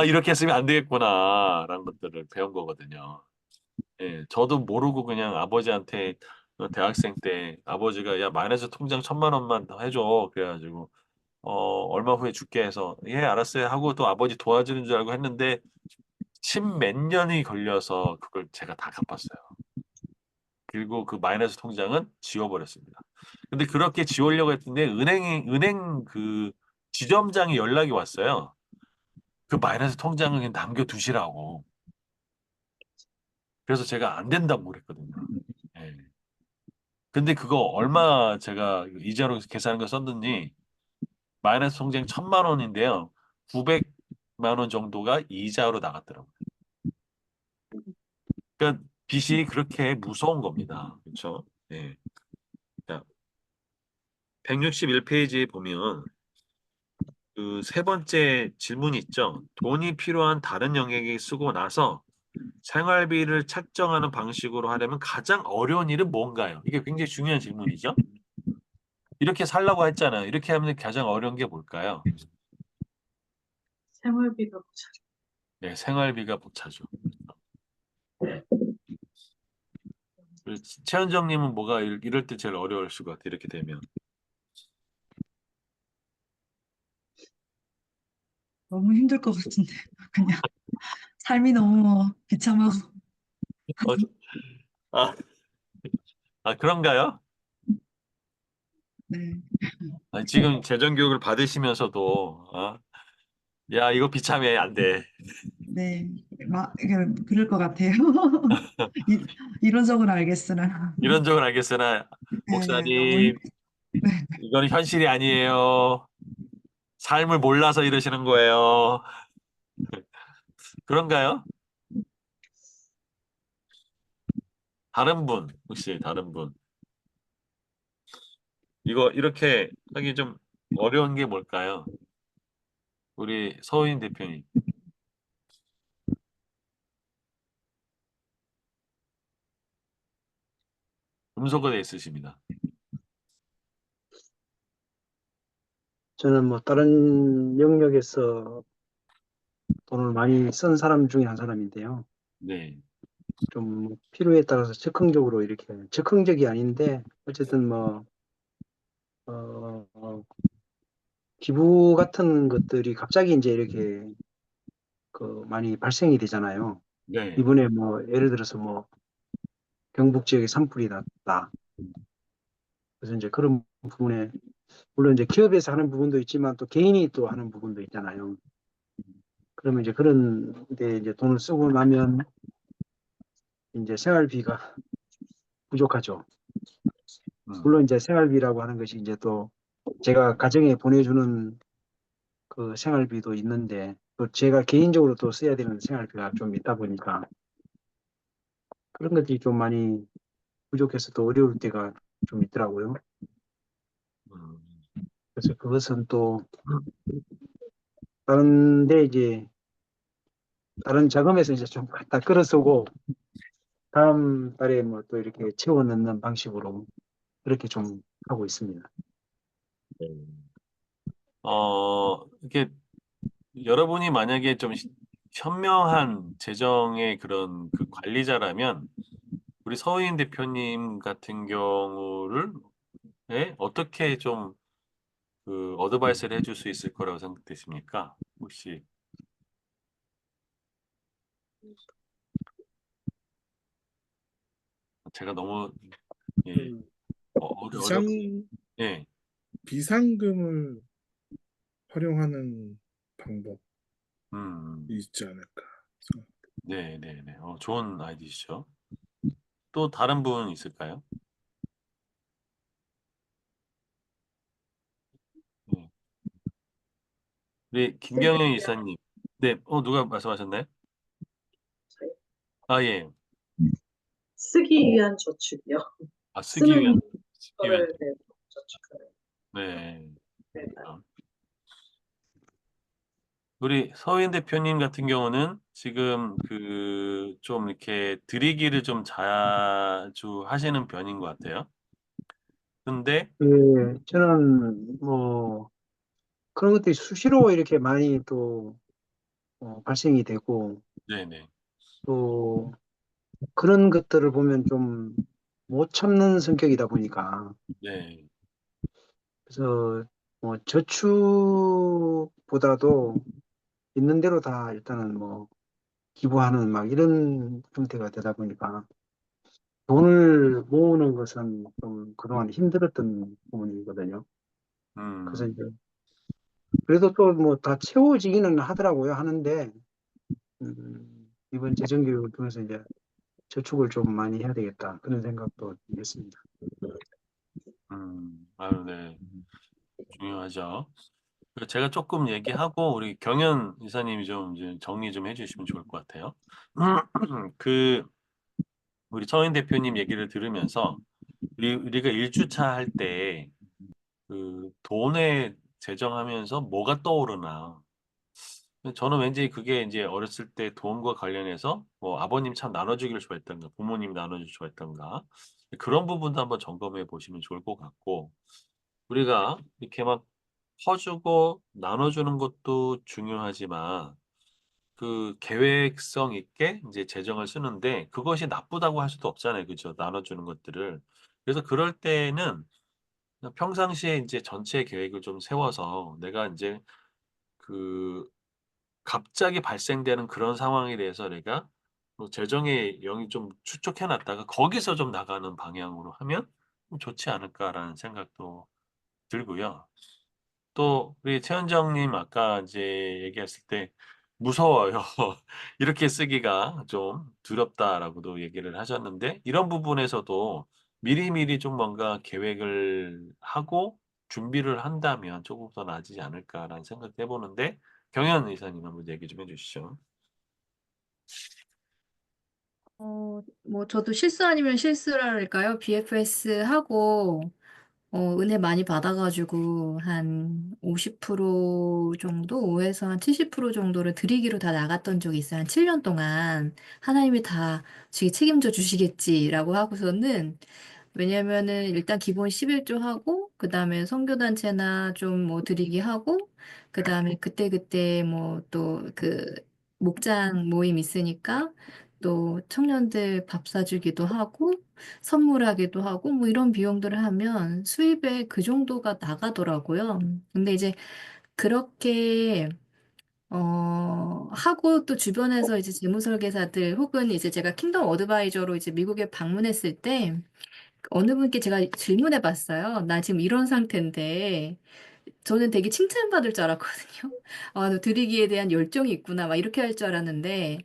이렇게 했으면 안 되겠구나라는 것들을 배운 거거든요. 예, 저도 모르고 그냥 아버지한테 대학생 때 아버지가 야, 마이너스 통장 1,000만 원만 더 해줘. 그래가지고, 얼마 후에 줄게 해서, 예, 알았어요. 하고 또 아버지 도와주는 줄 알고 했는데, 십몇 년이 걸려서 그걸 제가 다 갚았어요. 그리고 그 마이너스 통장은 지워버렸습니다. 근데 그렇게 지우려고 했는데 은행 그 지점장이 연락이 왔어요. 그 마이너스 통장은 그냥 남겨두시라고. 그래서 제가 안 된다고 그랬거든요. 예. 근데 그거 얼마 제가 이자로 계산한 거 썼더니 마이너스 통장 1,000만 원인데요. 900만 원 정도가 이자로 나갔더라고요. 그러니까 빚이 그렇게 무서운 겁니다. 그렇죠? 예. 자, 161페이지에 보면 그 세 번째 질문이 있죠. 돈이 필요한 다른 영역에 쓰고 나서 생활비를 책정하는 방식으로 하려면 가장 어려운 일은 뭔가요? 이게 굉장히 중요한 질문이죠. 이렇게 살라고 했잖아요. 이렇게 하면 가장 어려운 게 뭘까요? 생활비가 네, 생활비가 벅차죠. 최현정님은 뭐가 이럴 때 제일 어려울 것 같아. 이렇게 되면. 너무 힘들 것 같은데. 그냥 삶이 너무 비참하고. 어, 아, 그런가요? 네. 지금 재정교육을 받으시면서도, 야, 이거 비참해. 안 돼. 네. 그럴 것 같아요. 이, 이론적으로 알겠으나. 이런 적은 알겠으나, 네, 너무 목사님, 네. 이건 현실이 아니에요. 삶을 몰라서 이러시는 거예요. 그런가요? 다른 분, 혹시 다른 분. 이거 이렇게 하기 좀 어려운 게 뭘까요? 우리 서인 대표님. 금속어에 있으십니다. 저는 뭐 다른 영역에서 돈을 많이 쓴 사람 중에 한 사람인데요. 네. 좀 필요에 따라서 즉흥적으로 이렇게 즉흥적이 아닌데 어쨌든 뭐 기부 같은 것들이 갑자기 이제 이렇게 많이 발생이 되잖아요. 네. 이번에 뭐 예를 들어서 뭐 경북 지역에 산불이 났다. 그래서 이제 그런 부분에 물론 이제 기업에서 하는 부분도 있지만 또 개인이 또 하는 부분도 있잖아요. 그러면 이제 그런 데 이제 돈을 쓰고 나면 이제 생활비가 부족하죠. 물론 이제 생활비라고 하는 것이 이제 또 제가 가정에 보내주는 그 생활비도 있는데 또 제가 개인적으로 또 써야 되는 생활비가 좀 있다 보니까 그런 것들이 좀 많이 부족해서 또 어려울 때가 좀 있더라고요. 음, 그래서 그것은 또 다른데 이제 다른 자금에서 이제 좀 갖다 끌어쓰고 다음 달에 뭐 또 이렇게 채워 넣는 방식으로 그렇게 좀 하고 있습니다. 네. 이렇게 여러분이 만약에 좀 현명한 재정의 그런 그 관리자라면 우리 서인 대표님 같은 경우를 어떻게 좀 그 어드바이스를 해줄 수 있을 거라고 생각되십니까? 혹시 제가 너무 예, 그 어렵 비상 예, 비상금을 활용하는 방법이 음, 있지 않을까. 네, 네, 네, 좋은 아이디어시죠. 또 다른 분 있을까요? 네. 우리 김경영 이사님, 네, 누가 말씀하셨나요? 저희 아, 예. 쓰기 위한 저축이요. 아, 쓰기 위한, 쓰는 쓰기 위한. 거를 네, 저축하는. 네. 네, 우리 서인 대표님 같은 경우는 지금 좀 이렇게 드리기를 좀 자주 하시는 편인 것 같아요. 근데, 예, 저는 뭐 그런 것들이 수시로 이렇게 많이 또 발생이 되고 네네. 또 그런 것들을 보면 좀 못 참는 성격이다 보니까 네. 그래서 뭐 저축보다도 있는 대로 다 일단은 뭐 기부하는 막 이런 형태가 되다 보니까 돈을 모으는 것은 좀 그동안 힘들었던 부분이거든요. 그래서 음, 이제 그래도 또 뭐 다 채워지기는 하더라고요. 하는데 이번 재정교육을 통해서 이제 저축을 좀 많이 해야 되겠다 그런 생각도 했습니다. 아유, 네. 중요하죠. 제가 조금 얘기하고 우리 경연 이사님이 좀 이제 정리 좀 해주시면 좋을 것 같아요. 그 우리 서인 대표님 얘기를 들으면서 우리가 1주차 할 때 돈에 재정하면서 뭐가 떠오르나. 저는 왠지 그게 이제 어렸을 때 돈과 관련해서 뭐 아버님 참 나눠주기를 좋아했던가 부모님 나눠주기 좋아했던가 그런 부분도 한번 점검해 보시면 좋을 것 같고 우리가 이렇게 막 퍼주고 나눠주는 것도 중요하지만 계획성 있게 이제 재정을 쓰는데 그것이 나쁘다고 할 수도 없잖아요. 그죠? 나눠주는 것들을. 그래서 그럴 때는 그냥 평상시에 이제 전체 계획을 좀 세워서 내가 이제 그 갑자기 발생되는 그런 상황에 대해서 내가 뭐 재정의 영이 좀 축적해 놨다가 거기서 좀 나가는 방향으로 하면 좀 좋지 않을까라는 생각도 들고요. 또 우리 최현정님 아까 이제 얘기했을 때 무서워요. 이렇게 쓰기가 좀 두렵다라고도 얘기를 하셨는데 이런 부분에서도 미리미리 좀 뭔가 계획을 하고 준비를 한다면 조금 더 나아지지 않을까라는 생각도 해보는데 경연 이사님 한번 얘기 좀 해주시죠. 뭐 저도 실수 아니면 실수랄까요? BFS 하고 은혜 많이 받아가지고 한 50% 정도, 5에서 한 70% 정도를 드리기로 다 나갔던 적이 있어요. 한 7년 동안 하나님이 다 책임져 주시겠지라고 하고서는 왜냐면은 일단 기본 11조 하고 그다음에 선교단체나 좀 뭐 드리기 하고 그다음에 그때그때 뭐 또 그 목장 모임 있으니까 또 청년들 밥 사주기도 하고 선물하기도 하고 뭐 이런 비용들을 하면 수입에 그 정도가 나가더라고요. 근데 이제 그렇게 하고 또 주변에서 이제 재무설계사들 혹은 이제 제가 킹덤 어드바이저로 이제 미국에 방문했을 때 어느 분께 제가 질문해 봤어요. 나 지금 이런 상태인데 저는 되게 칭찬받을 줄 알았거든요. 아, 너 드리기에 대한 열정이 있구나. 막 이렇게 할 줄 알았는데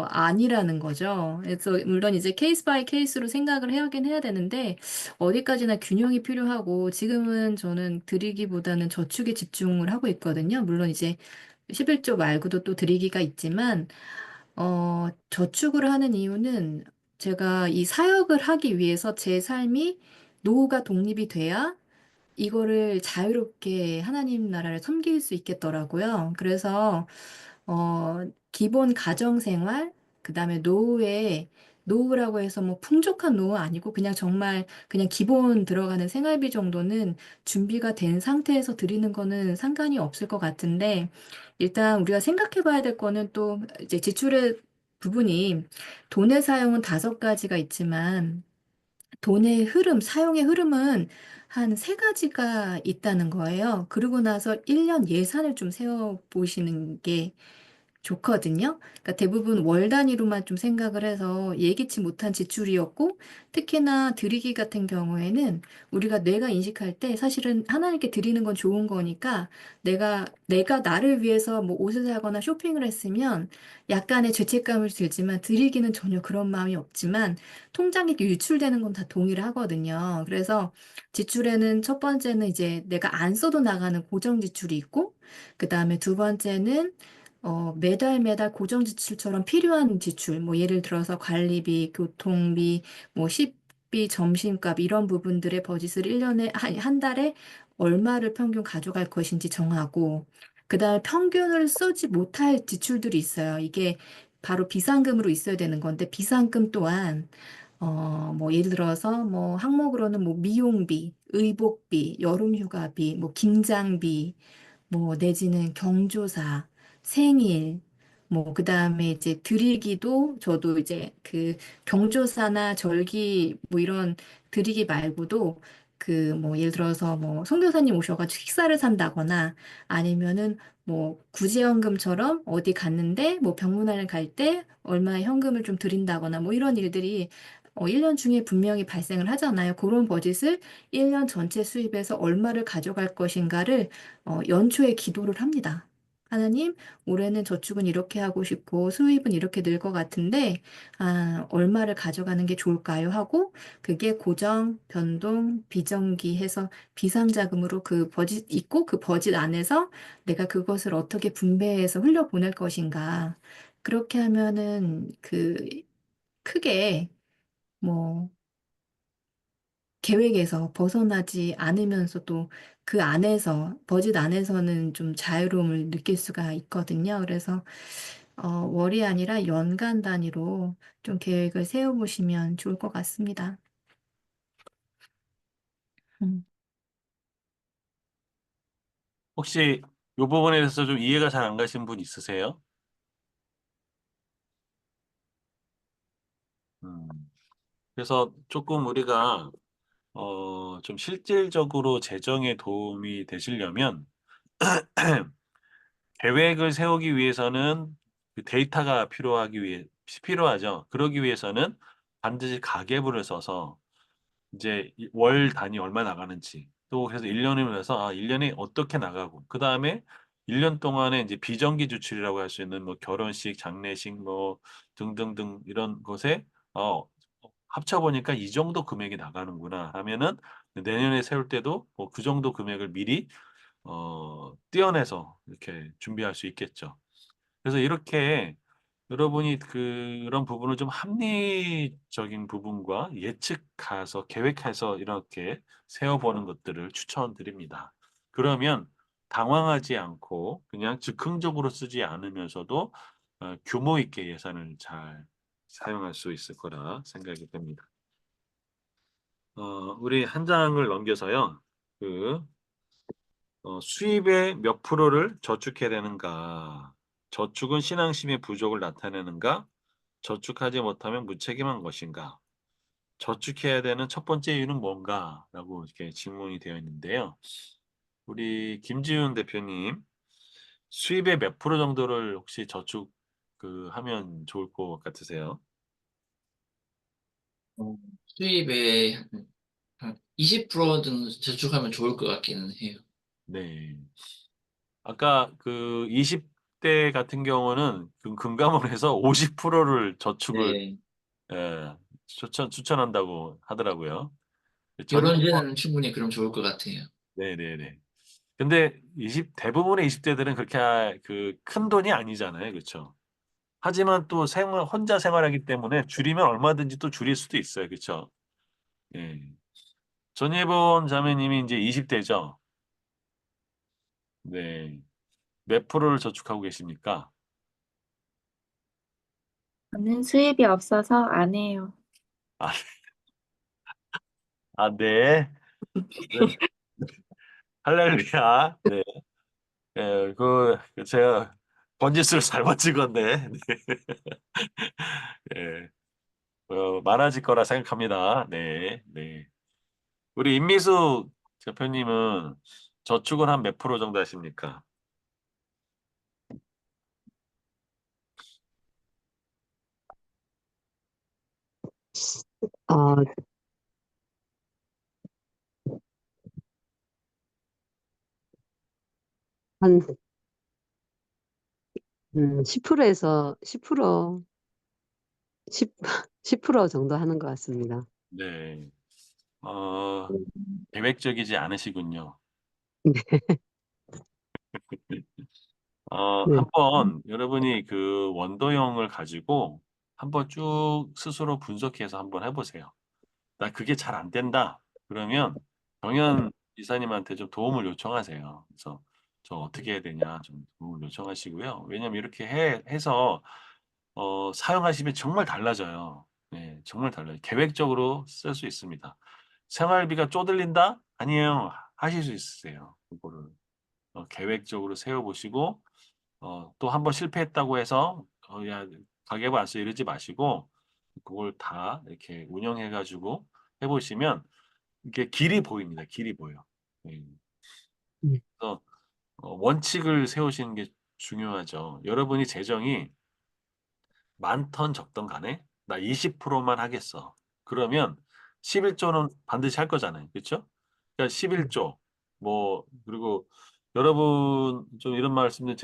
아니라는 거죠. 그래서 물론 이제 케이스 바이 케이스로 생각을 하긴 해야 되는데 어디까지나 균형이 필요하고 지금은 저는 드리기보다는 저축에 집중을 하고 있거든요. 물론 이제 11조 말고도 또 드리기가 있지만 저축을 하는 이유는 제가 이 사역을 하기 위해서 제 삶이 노후가 독립이 돼야 이거를 자유롭게 하나님 나라를 섬길 수 있겠더라고요. 그래서 기본 가정생활, 그다음에 노후라고 해서 뭐 풍족한 노후 아니고 그냥 정말 그냥 기본 들어가는 생활비 정도는 준비가 된 상태에서 드리는 거는 상관이 없을 것 같은데 일단 우리가 생각해 봐야 될 거는 또 이제 지출의 부분이 돈의 사용은 5가지가 있지만 돈의 흐름, 사용의 흐름은 한 3가지가 있다는 거예요. 그러고 나서 1년 예산을 좀 세워 보시는 게 좋거든요. 그러니까 대부분 월 단위로만 좀 생각을 해서 예기치 못한 지출이었고, 특히나 드리기 같은 경우에는 우리가 뇌가 인식할 때 사실은 하나님께 드리는 건 좋은 거니까 내가 나를 위해서 뭐 옷을 사거나 쇼핑을 했으면 약간의 죄책감을 들지만 드리기는 전혀 그런 마음이 없지만 통장에 유출되는 건 다 동일하거든요. 그래서 지출에는 첫 번째는 이제 내가 안 써도 나가는 고정 지출이 있고, 그 다음에 두 번째는 매달 매달 고정 지출처럼 필요한 지출, 뭐 예를 들어서 관리비, 교통비, 뭐 식비, 점심값 이런 부분들의 버짓을 1년에 한 달에 얼마를 평균 가져갈 것인지 정하고 그다음에 평균을 쓰지 못할 지출들이 있어요. 이게 바로 비상금으로 있어야 되는 건데 비상금 또한 뭐 예를 들어서 뭐 항목으로는 뭐 미용비, 의복비, 여름휴가비, 뭐 김장비 뭐 내지는 경조사, 생일, 뭐 그다음에 이제 드리기도 저도 이제 그 경조사나 절기 뭐 이런 드리기 말고도 그 뭐 예를 들어서 뭐 선교사님 오셔가지고 식사를 산다거나 아니면은 뭐 구제연금처럼 어디 갔는데 뭐 병문안을 갈 때 얼마의 현금을 좀 드린다거나 뭐 이런 일들이 1년 중에 분명히 발생을 하잖아요. 그런 버짓을 1년 전체 수입에서 얼마를 가져갈 것인가를 연초에 기도를 합니다. 하나님, 올해는 저축은 이렇게 하고 싶고 수입은 이렇게 늘 것 같은데, 얼마를 가져가는 게 좋을까요? 하고, 그게 고정, 변동, 비정기 해서 비상자금으로 그 버짓 있고 그 버짓 안에서 내가 그것을 어떻게 분배해서 흘려보낼 것인가. 그렇게 하면은 크게 뭐 계획에서 벗어나지 않으면서도 그 안에서, 버짓 안에서는 좀 자유로움을 느낄 수가 있거든요. 그래서, 월이 아니라 연간 단위로 좀 계획을 세워보시면 좋을 것 같습니다. 음. 혹시 이 부분에 대해서 좀 이해가 잘 안 가시는 분 있으세요? 음, 그래서 조금 우리가 좀 실질적으로 재정에 도움이 되시려면 계획을 세우기 위해서는 그 데이터가 필요하죠. 그러기 위해서는 반드시 가계부를 써서 이제 월 단위 얼마 나가는지 또 그래서 1년을 해서 1년에 어떻게 나가고 그다음에 1년 동안에 이제 비정기 지출이라고 할 수 있는 뭐 결혼식, 장례식 뭐 등등등 이런 것에 어 합쳐 보니까 이 정도 금액이 나가는구나 하면은 내년에 세울 때도 뭐 그 정도 금액을 미리 떼어내서 이렇게 준비할 수 있겠죠. 그래서 이렇게 여러분이 그런 부분을 좀 합리적인 부분과 예측해서 계획해서 이렇게 세워보는 것들을 추천드립니다. 그러면 당황하지 않고 그냥 즉흥적으로 쓰지 않으면서도 규모 있게 예산을 잘 사용할 수 있을 거라 생각이 됩니다. 우리 한 장을 넘겨서요. 그 수입의 몇 프로를 저축해야 되는가? 저축은 신앙심의 부족을 나타내는가? 저축하지 못하면 무책임한 것인가? 저축해야 되는 첫 번째 이유는 뭔가? 라고 이렇게 질문이 되어 있는데요. 우리 김지훈 대표님, 수입의 몇 프로 정도를 혹시 저축 하면 좋을 것 같으세요? 수입의 한 20% 정도 저축하면 좋을 것 같기는 해요. 네. 아까 그 20대 같은 경우는 금감원에서 50%를 저축을 네. 예, 추천한다고 하더라고요. 결혼 전년 전에는 충분히 그럼 좋을 것 같아요. 네네네. 근데 대부분의 20대들은 그렇게 큰 돈이 아니잖아요. 그렇죠? 하지만 또 혼자 생활하기 때문에 줄이면 얼마든지 또 줄일 수도 있어요. 그렇죠? 예. 전예본 자매님이 이제 20대죠? 네. 몇 프로를 저축하고 계십니까? 저는 수입이 없어서 안 해요. 아, 네. 네. 할렐루야. 네. 예, 제가 번지수를 잘못 찍었네. 네. 예, 많아질 거라 생각합니다. 네, 네. 우리 임미수 대표님은 저축은 한 몇 프로 정도 하십니까? 어, 한 10%에서 10%, 10, 10% 정도 하는 것 같습니다. 네. 계획적이지 않으시군요. 네. 한번 여러분이 그 원도형을 가지고 한번 쭉 스스로 분석해서 한번 해보세요. 나 그게 잘 안 된다. 그러면 정현 이사님한테 좀 도움을 요청하세요. 그래서 저 어떻게 해야 되냐 좀 도움을 요청하시고요. 왜냐면 이렇게 해서 사용하시면 정말 달라져요. 네, 정말 달라요. 계획적으로 쓸 수 있습니다. 생활비가 쪼들린다? 아니에요. 하실 수 있으세요. 그거를 계획적으로 세워보시고 또 한 번 실패했다고 해서 야 가계부 안 써 이러지 마시고 그걸 다 이렇게 운영해가지고 해보시면 이게 길이 보입니다. 길이 보여. 네. 네. 그래서 원칙을 세우시는 게 중요하죠. 여러분이 재정이 많던 적던 간에 나 20%만 하겠어. 그러면 11조는 반드시 할 거잖아요. 그렇죠? 그러니까 11조 뭐 그리고 여러분 좀 이런 말씀드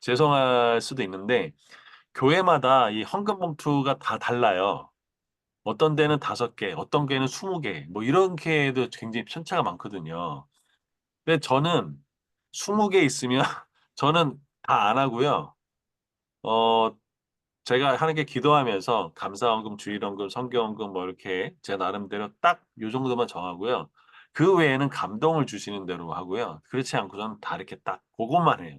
죄송할 수도 있는데 교회마다 이 헌금 봉투가 다 달라요. 어떤 데는 5개, 어떤 데는 20개, 뭐 이렇게도 굉장히 편차가 많거든요. 근데 저는 20개 있으면 저는 다 안 하고요. 어, 제가 하는 게 기도하면서 감사헌금, 주일헌금, 성경헌금 뭐 이렇게 제 나름대로 딱 요 정도만 정하고요. 그 외에는 감동을 주시는 대로 하고요. 그렇지 않고서는 다 이렇게 딱 그것만 해요.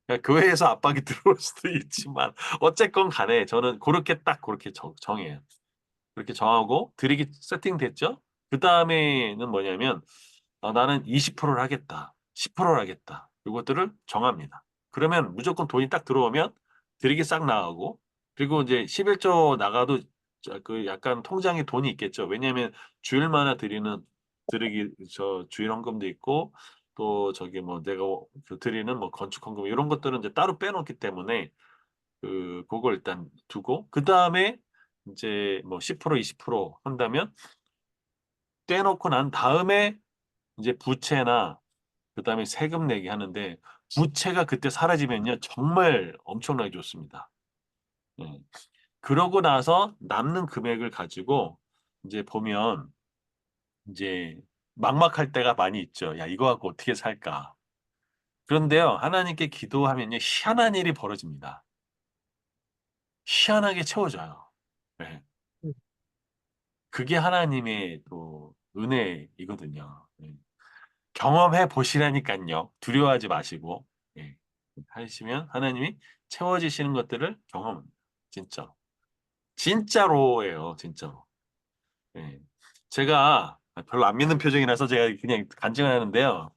그러니까 교회에서 압박이 들어올 수도 있지만 어쨌건 간에 저는 그렇게 딱 그렇게 정해요. 그렇게 정하고 드리기 세팅됐죠? 그 다음에는 뭐냐면 나는 20%를 하겠다. 10%를 하겠다. 이것들을 정합니다. 그러면 무조건 돈이 딱 들어오면 드리기 싹 나가고 그리고 이제 11조 나가도 그 약간 통장에 돈이 있겠죠. 왜냐하면 주일마다 드리기 주일 헌금도 있고 또 저기 뭐 내가 그 드리는 뭐 건축 헌금 이런 것들은 이제 따로 빼놓기 때문에 그걸 일단 두고 그 다음에 이제 뭐 10% 20% 한다면 떼놓고 난 다음에 이제 부채나 그다음에 세금 내기 하는데 부채가 그때 사라지면요 정말 엄청나게 좋습니다. 예. 그러고 나서 남는 금액을 가지고 이제 보면 이제 막막할 때가 많이 있죠. 야 이거 갖고 어떻게 살까? 그런데요 하나님께 기도하면요 희한한 일이 벌어집니다. 희한하게 채워져요. 예. 그게 하나님의 또 은혜이거든요. 예. 경험해 보시라니까요. 두려워하지 마시고 예. 하시면 하나님이 채워지시는 것들을 경험합니다. 진짜. 진짜로예요. 진짜로. 예. 제가 별로 안 믿는 표정이라서 제가 그냥 간증하는데요.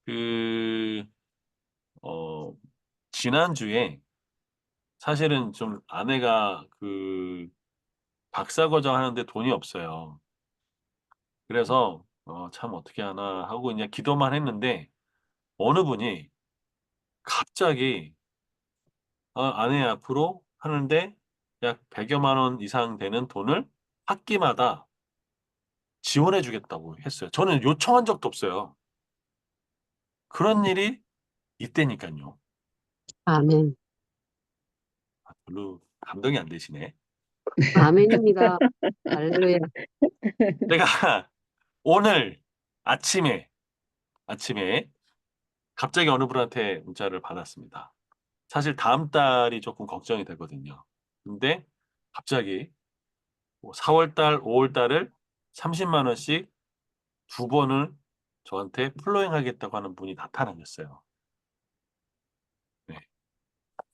그, 어, 지난주에 사실은 좀 아내가 그 박사과정 하는데 돈이 없어요. 그래서 참 어떻게 하나 하고 그냥 기도만 했는데 어느 분이 갑자기 아내 앞으로 하는데 약 100여만 원 이상 되는 돈을 학기마다 지원해 주겠다고 했어요. 저는 요청한 적도 없어요. 그런 일이 있다니까요. 아멘. 별로 감동이 안 되시네. 아멘입니다. 할렐루야. 제가 오늘 아침에 갑자기 어느 분한테 문자를 받았습니다. 사실 다음 달이 조금 걱정이 되거든요. 근데 갑자기 4월 달, 5월 달을 30만 원씩 2번을 저한테 플로잉 하겠다고 하는 분이 나타나셨어요. 네.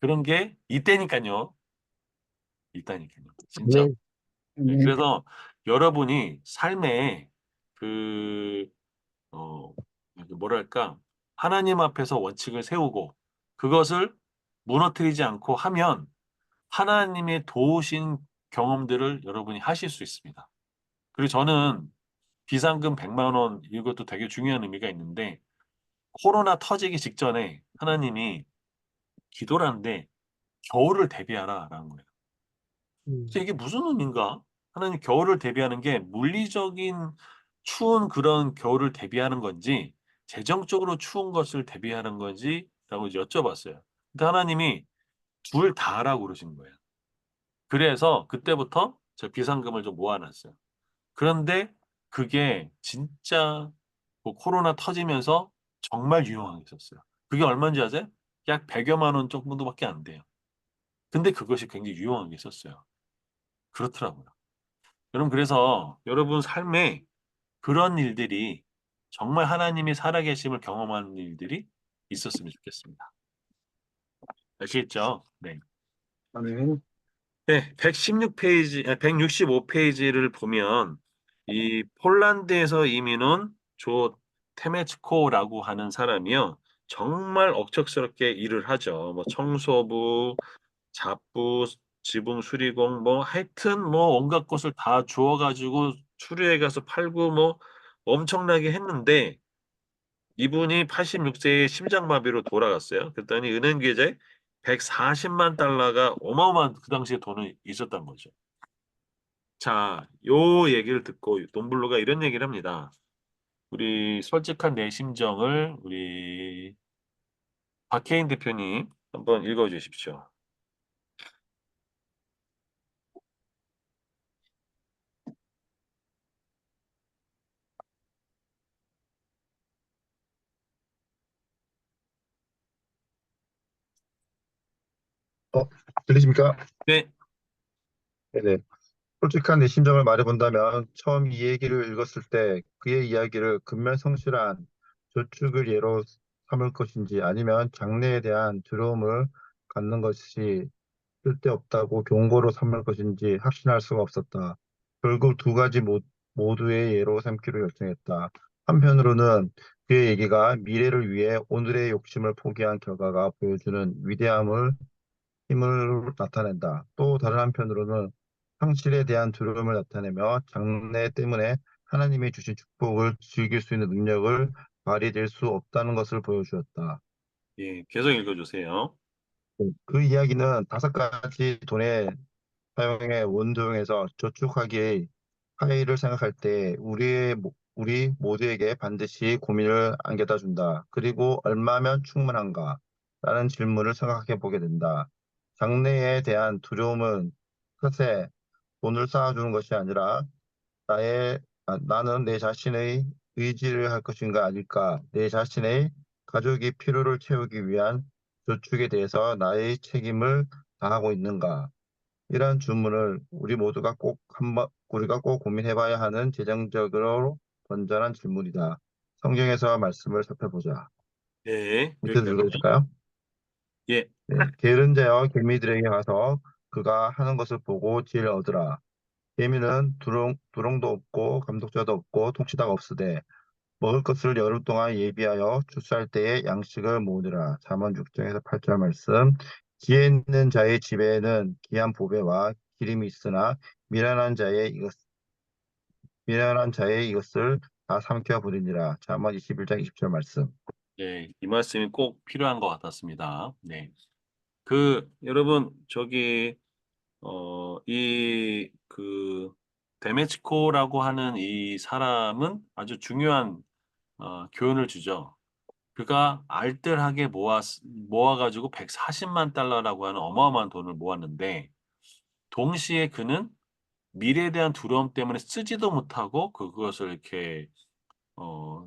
그런 게 있다니까요. 있다니까요. 진짜. 아멘. 네. 그래서 여러분이 삶에 그, 어, 뭐랄까, 하나님 앞에서 원칙을 세우고 그것을 무너뜨리지 않고 하면 하나님의 도우신 경험들을 여러분이 하실 수 있습니다. 그리고 저는 비상금 100만 원 이것도 되게 중요한 의미가 있는데 코로나 터지기 직전에 하나님이 기도라는데 겨울을 대비하라라는 거예요. 그래서 이게 무슨 의미인가? 하나님 겨울을 대비하는 게 물리적인 추운 그런 겨울을 대비하는 건지 재정적으로 추운 것을 대비하는 건지라고 이제 여쭤봤어요. 근데 하나님이 둘 다라고 그러신 거예요. 그래서 그때부터 저 비상금을 좀 모아놨어요. 그런데 그게 진짜 뭐 코로나 터지면서 정말 유용하게 썼어요. 그게 얼마인지 아세요? 약 100여만 원 정도밖에 안 돼요. 근데 그것이 굉장히 유용하게 썼어요. 그렇더라고요. 여러분, 그래서 여러분 삶에 그런 일들이 정말 하나님이 살아계심을 경험하는 일들이 있었으면 좋겠습니다. 아시겠죠? 네. 아멘. 네, 116페이지, 165페이지를 보면 이 폴란드에서 이민 온 조 테메츠코라고 하는 사람이요. 정말 억척스럽게 일을 하죠. 뭐 청소부, 잡부, 지붕 수리공, 뭐 하여튼 뭐 온갖 것을 다 주워가지고 수리해 가서 팔고 뭐 엄청나게 했는데 이분이 86세에 심장마비로 돌아갔어요. 그랬더니 은행 계좌에 140만 달러가 어마어마한 그 당시에 돈이 있었던 거죠. 자, 요 얘기를 듣고 돈블루가 이런 얘기를 합니다. 우리 솔직한 내 심정을 우리 박혜인 대표님 한번 읽어주십시오. 어, 들리십니까? 네, 네네. 솔직한 내 심정을 말해본다면 처음 이 얘기를 읽었을 때 그의 이야기를 근면성실한 저축을 예로 삼을 것인지 아니면 장래에 대한 두려움을 갖는 것이 쓸데없다고 경고로 삼을 것인지 확신할 수가 없었다. 결국 두 가지 모두의 예로 삼기로 결정했다. 한편으로는 그의 얘기가 미래를 위해 오늘의 욕심을 포기한 결과가 보여주는 위대함을 힘을 나타낸다. 또 다른 한편으로는 상실에 대한 두려움을 나타내며 장래 때문에 하나님이 주신 축복을 즐길 수 있는 능력을 발휘될 수 없다는 것을 보여주었다. 예, 계속 읽어주세요. 그 이야기는 다섯 가지 돈의 사용의 원도형에서 저축하기의 차이를 생각할 때 우리 모두에게 반드시 고민을 안겨다 준다. 그리고 얼마면 충분한가? 라는 질문을 생각해 보게 된다. 장래에 대한 두려움은 탓에 돈을 쌓아주는 것이 아니라 나는 내 자신의 의지를 할 것인가 아닐까? 내 자신의 가족의 필요를 채우기 위한 저축에 대해서 나의 책임을 다하고 있는가? 이러한 질문을 우리가 꼭 고민해봐야 하는 재정적으로 건전한 질문이다. 성경에서 말씀을 살펴보자. 예, 밑에 여기까지. 읽어줄까요? 예, 네. 게으른 자여 개미들에게 가서 그가 하는 것을 보고 지혜를 얻으라. 개미는 두렁도 없고 감독자도 없고 통치다가 없으되 먹을 것을 여름 동안 예비하여 출사할 때에 양식을 모으느라. 잠언 6장에서 8절 말씀. 지혜 있는 자의 집에는 귀한 보배와 기름이 있으나 미련한 자의 이것을 다 삼켜 버리니라. 잠언 21장 20절 말씀. 예, 이 말씀이 꼭 필요한 것 같았습니다. 네. 여러분, 데메치코라고 하는 이 사람은 아주 중요한, 교훈을 주죠. 그가 알뜰하게 모아가지고 140만 달러라고 하는 어마어마한 돈을 모았는데, 동시에 그는 미래에 대한 두려움 때문에 쓰지도 못하고 그것을 이렇게,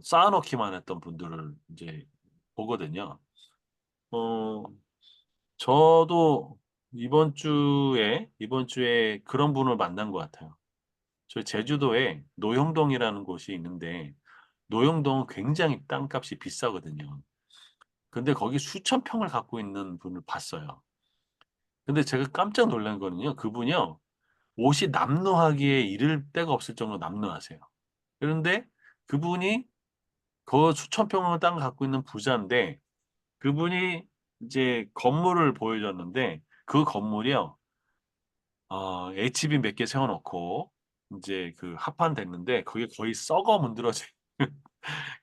쌓아놓기만 했던 분들을 이제 보거든요. 어, 저도 이번 주에 그런 분을 만난 것 같아요. 저희 제주도에 노영동이라는 곳이 있는데, 노영동은 굉장히 땅값이 비싸거든요. 근데 거기 수천 평을 갖고 있는 분을 봤어요. 근데 제가 깜짝 놀란 거는요, 그분이요, 옷이 남루하기에 이를 데가 없을 정도로 남루하세요. 그런데 그분이 그 수천 평을 땅 갖고 있는 부자인데, 그분이 이제 건물을 보여줬는데, 그 건물이요, HB 몇 개 세워놓고, 이제 그 합판됐는데, 그게 거의 썩어 문드러진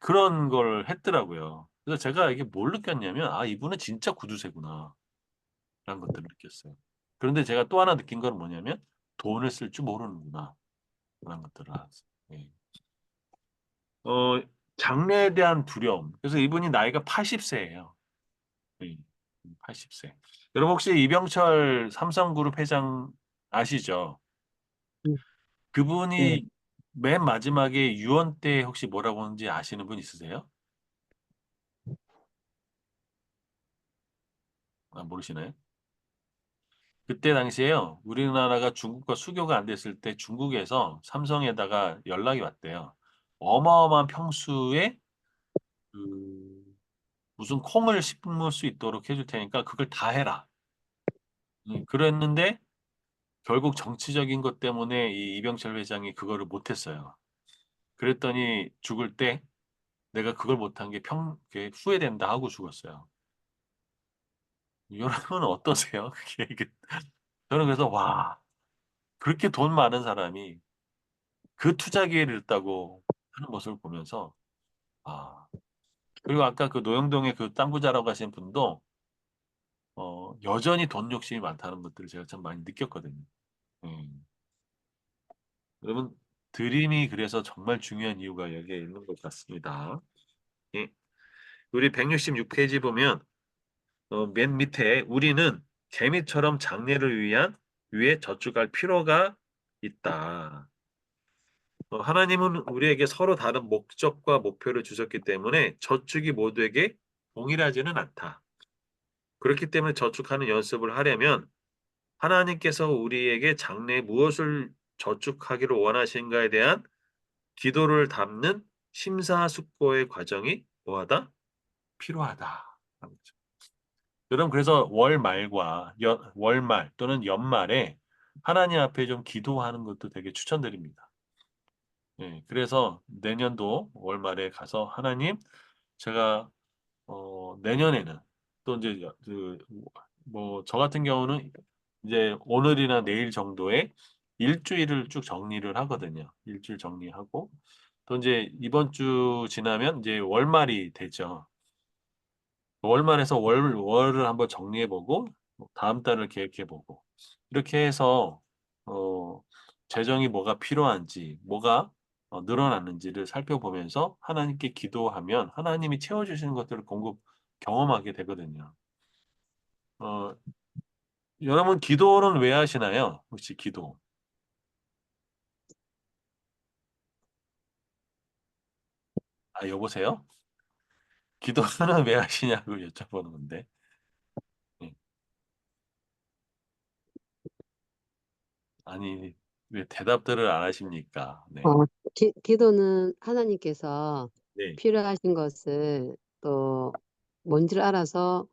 그런 걸 했더라고요. 그래서 제가 이게 뭘 느꼈냐면, 아, 이분은 진짜 구두쇠구나. 라는 것들을 느꼈어요. 그런데 제가 또 하나 느낀 건 뭐냐면, 돈을 쓸 줄 모르는구나. 라는 것들을 알았어요. 예. 어, 장래에 대한 두려움. 그래서 이분이 나이가 80세예요. 80세. 여러분 혹시 이병철 삼성그룹 회장 아시죠? 네. 그분이 맨 마지막에 유언 때 혹시 뭐라고 하는지 아시는 분 있으세요? 아, 모르시나요? 그때 당시에요. 우리나라가 중국과 수교가 안 됐을 때 중국에서 삼성에다가 연락이 왔대요. 어마어마한 평수에 그 무슨 콩을 심을 수 있도록 해줄 테니까 그걸 다 해라. 그랬는데 결국 정치적인 것 때문에 이 이병철 회장이 그거를 못했어요. 그랬더니 죽을 때 내가 그걸 못한 게 그게 후회된다 하고 죽었어요. 여러분은 어떠세요? 저는 그래서 와, 그렇게 돈 많은 사람이 그 투자 기회를 잃었다고 하는 모습을 보면서 아, 그리고 아까 그 노영동의 그 땅 부자라고 하신 분도 여전히 돈 욕심이 많다는 것들을 제가 참 많이 느꼈거든요. 음. 여러분, 드림이 그래서 정말 중요한 이유가 여기에 있는 것 같습니다. 예. 우리 166페이지 보면 맨 밑에 우리는 개미처럼 장래를 위해 저축할 필요가 있다. 하나님은 우리에게 서로 다른 목적과 목표를 주셨기 때문에 저축이 모두에게 동일하지는 않다. 그렇기 때문에 저축하는 연습을 하려면 하나님께서 우리에게 장래에 무엇을 저축하기를 원하신가에 대한 기도를 담는 심사숙고의 과정이 뭐하다? 필요하다. 여러분 그래서 월말 또는 연말에 하나님 앞에 좀 기도하는 것도 되게 추천드립니다. 예, 그래서 내년도 월말에 가서 하나님 제가 내년에는 또 이제 뭐 저 같은 경우는 이제 오늘이나 내일 정도에 일주일을 쭉 정리를 하거든요. 일주일 정리하고 또 이제 이번 주 지나면 이제 월말이 되죠. 월말에서 월을 한번 정리해보고 다음 달을 계획해보고 이렇게 해서 어, 재정이 뭐가 필요한지 뭐가 늘어났는지를 살펴보면서 하나님께 기도하면 하나님이 채워주시는 것들을 경험하게 되거든요. 어, 여러분 기도는 왜 하시나요? 혹시 기도? 아, 여보세요? 기도는 왜 하시냐고 여쭤보는 건데. 예. 아니, 왜 대답들을 안 하십니까? 네. 기도는 하나님께서 네. 필요하신 것을 또 뭔지를 알아서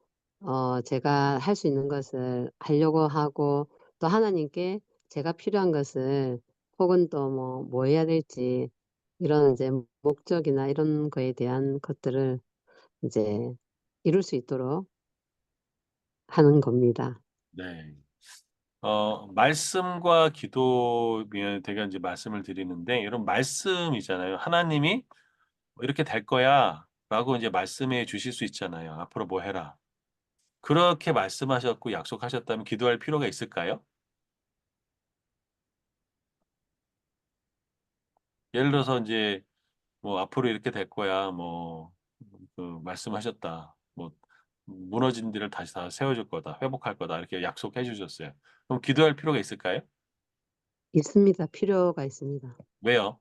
제가 할 수 있는 것을 하려고 하고 또 하나님께 제가 필요한 것을 혹은 또 뭐 해야 될지 이런 이제 목적이나 이런 거에 대한 것들을 이제 이룰 수 있도록 하는 겁니다. 네. 말씀과 기도면 제가 이제 말씀을 드리는데 이런 말씀이잖아요. 하나님이 이렇게 될 거야 라고 이제 말씀해 주실 수 있잖아요. 앞으로 뭐 해라. 그렇게 말씀하셨고 약속하셨다면 기도할 필요가 있을까요? 예를 들어서 이제 뭐 앞으로 이렇게 될 거야 그 말씀하셨다. 뭐 무너진 데를 다시 다 세워줄 거다. 회복할 거다. 이렇게 약속해 주셨어요. 그럼 기도할 필요가 있을까요? 있습니다. 필요가 있습니다. 왜요?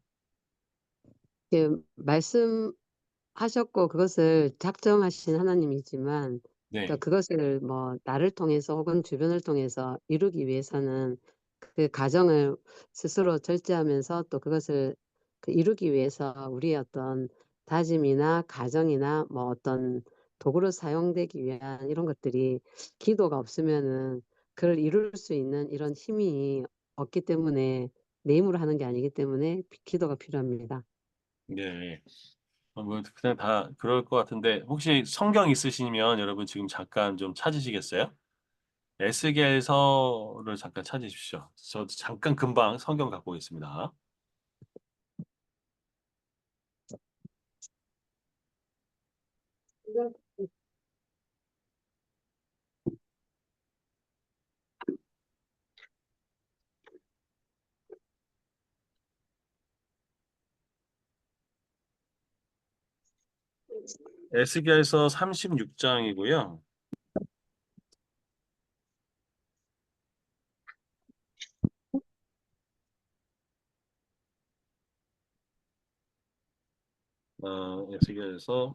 말씀하셨고 그것을 작정하신 하나님이지만 또 네. 그것을 뭐 나를 통해서 혹은 주변을 통해서 이루기 위해서는 그 과정을 스스로 절제하면서 또 그것을 이루기 위해서 우리의 어떤 다짐이나 가정이나 뭐 어떤 도구로 사용되기 위한 이런 것들이 기도가 없으면은 그걸 이룰 수 있는 이런 힘이 없기 때문에 내 힘으로 하는 게 아니기 때문에 기도가 필요합니다. 네. 뭐 그냥 다 그럴 것 같은데 혹시 성경 있으시면 여러분 지금 잠깐 좀 찾으시겠어요? 에스겔서를 잠깐 찾으십시오. 저도 잠깐 금방 성경 갖고 오겠습니다. 에스겔서 36장이고요. 에스겔서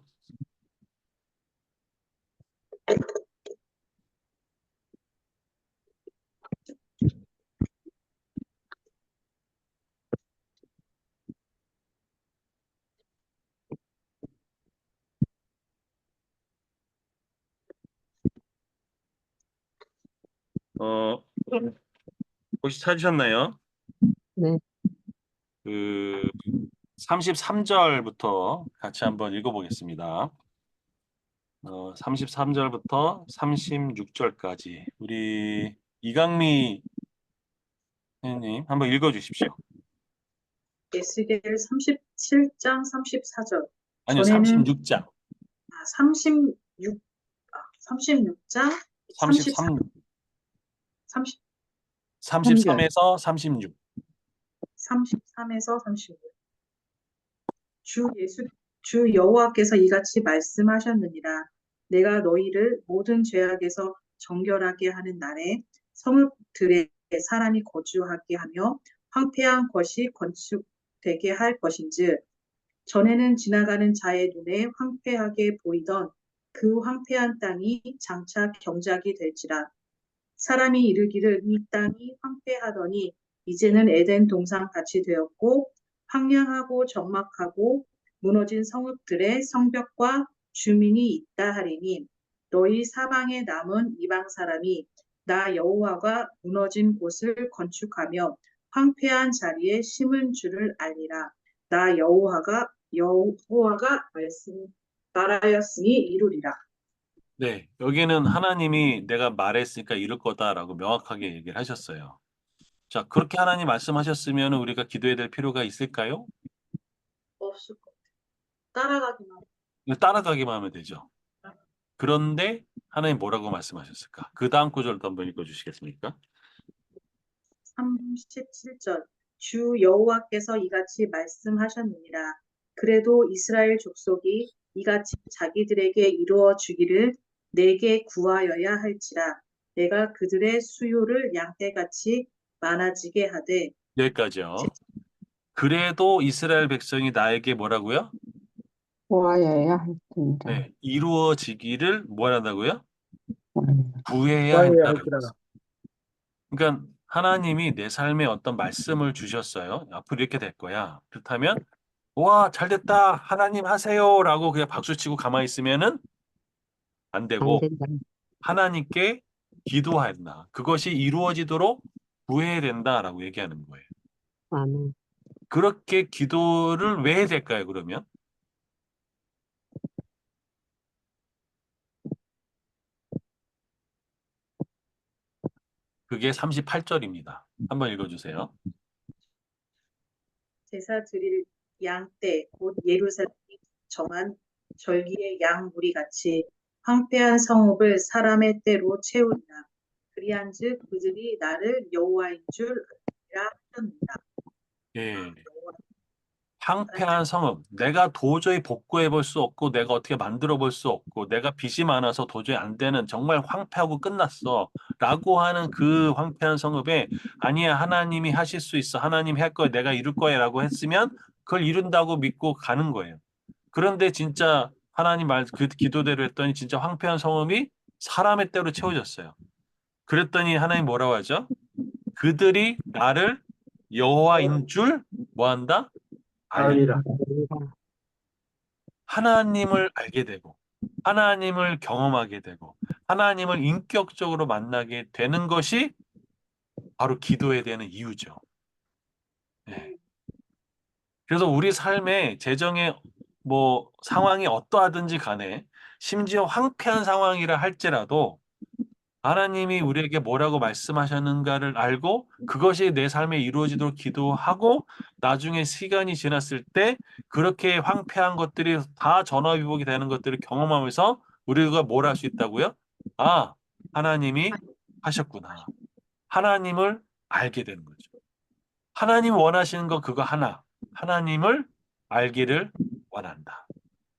어, 혹시 찾으셨나요? 네. 그 33절부터 같이 한번 읽어보겠습니다. 33절부터 36절까지 우리 이강미 선생님 한번 읽어주십시오. 에스겔 37장 34절. 아니요, 전에는 36장. 36장 33, 30, 33에서 36. 33에서 36. 주 여호와께서 이같이 말씀하셨느니라. 내가 너희를 모든 죄악에서 정결하게 하는 날에 성읍들에 사람이 거주하게 하며 황폐한 것이 건축되게 할 것인즉 전에는 지나가는 자의 눈에 황폐하게 보이던 그 황폐한 땅이 장차 경작이 될지라. 사람이 이르기를 이 땅이 황폐하더니 이제는 에덴 동산 같이 되었고 황량하고 적막하고 무너진 성읍들의 성벽과 주민이 있다 하리니 너희 사방에 남은 이방 사람이 나 여호와가 무너진 곳을 건축하며 황폐한 자리에 심은 줄을 알리라. 나 여호와가 말하였으니 이루리라. 네, 여기는 하나님이 내가 말했으니까 이룰 거다라고 명확하게 얘기를 하셨어요. 자, 그렇게 하나님 말씀하셨으면 우리가 기도해야 될 필요가 있을까요? 없을 것 같아요. 따라가기만 하면 되죠. 그런데 하나님 뭐라고 말씀하셨을까? 그 다음 구절도 한번 읽어주시겠습니까? 37절 주 여호와께서 이같이 말씀하셨느니라. 그래도 이스라엘 족속이 이같이 자기들에게 이루어 주기를 내게 구하여야 할지라. 내가 그들의 수요를 양떼같이 많아지게 하되 여기까지요. 그래도 이스라엘 백성이 나에게 뭐라고요? 보아여야 할지니라. 네, 이루어지기를 뭘 한다고요? 구해야 구하여야 한다라고 할지라. 했어요. 그러니까 하나님이 내 삶에 어떤 말씀을 주셨어요. 앞으로 이렇게 될 거야. 그렇다면 와, 잘 됐다. 하나님 하세요라고 그냥 박수치고 가만히 있으면은 안 안 되고 된다. 하나님께 기도해야 된다. 그것이 이루어지도록 구해야 된다라고 얘기하는 거예요. 아멘. 그렇게 기도를 왜 해야 될까요, 그러면? 그게 38절입니다. 한번 읽어주세요. 제사 드릴 양떼 곧 예루살렘이 정한 절기의 양 무리 같이 황폐한 성읍을 사람의 때로 채우리라. 그리한즉 그들이 나를 여호와인 줄 알리라 하셨느니라. 예. 황폐한 성읍, 내가 도저히 복구해 볼 수 없고, 내가 어떻게 만들어 볼 수 없고, 내가 빚이 많아서 도저히 안 되는 정말 황폐하고 끝났어. 라고 하는 그 황폐한 성읍에, 아니야, 하나님이 하실 수 있어. 하나님이 할 거야. 내가 이룰 거야. 라고 했으면, 그걸 이룬다고 믿고 가는 거예요. 그런데 진짜 하나님 그 기도대로 했더니 진짜 황폐한 성읍이 사람의 때로 채워졌어요. 그랬더니 하나님 뭐라고 하죠? 그들이 나를 여호와인 줄 뭐한다? 알리라. 하나님을 알게 되고 하나님을 경험하게 되고 하나님을 인격적으로 만나게 되는 것이 바로 기도해야 되는 이유죠. 네. 그래서 우리 삶의 재정의 뭐 상황이 어떠하든지 간에 심지어 황폐한 상황이라 할지라도 하나님이 우리에게 뭐라고 말씀하셨는가를 알고 그것이 내 삶에 이루어지도록 기도하고 나중에 시간이 지났을 때 그렇게 황폐한 것들이 다 전화위복이 되는 것들을 경험하면서 우리가 뭘 할 수 있다고요? 아, 하나님이 하셨구나. 하나님을 알게 되는 거죠. 하나님 원하시는 거 그거 하나. 하나님을 알기를 원한다.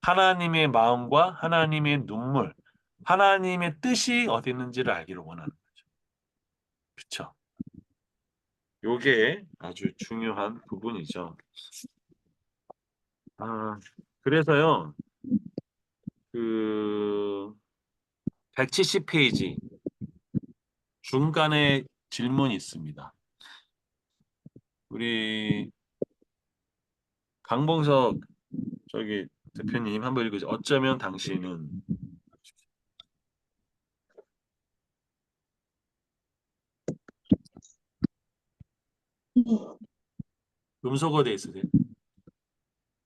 하나님의 마음과 하나님의 눈물, 하나님의 뜻이 어디 있는지를 알기를 원하는 거죠. 그렇죠? 요게 아주 중요한 부분이죠. 그래서요. 그 170페이지 중간에 질문이 있습니다. 우리 강봉석 저기 대표님 한번 읽으세요. 어쩌면 당신은 음소거 돼 있으세요?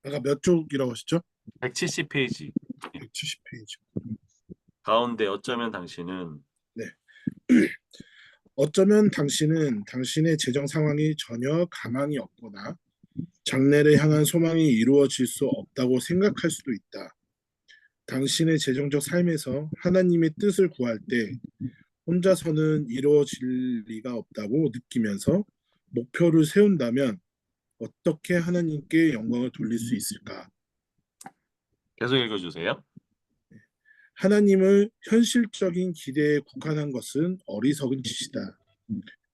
아까 몇 쪽이라고 하셨죠? 170페이지 170페이지. 가운데 어쩌면 당신은 네. 어쩌면 당신은 당신의 재정 상황이 전혀 가망이 없거나 장래를 향한 소망이 이루어질 수 없다고 생각할 수도 있다. 당신의 재정적 삶에서 하나님의 뜻을 구할 때 혼자서는 이루어질 리가 없다고 느끼면서 목표를 세운다면 어떻게 하나님께 영광을 돌릴 수 있을까? 계속 읽어주세요. 하나님을 현실적인 기대에 국한한 것은 어리석은 짓이다.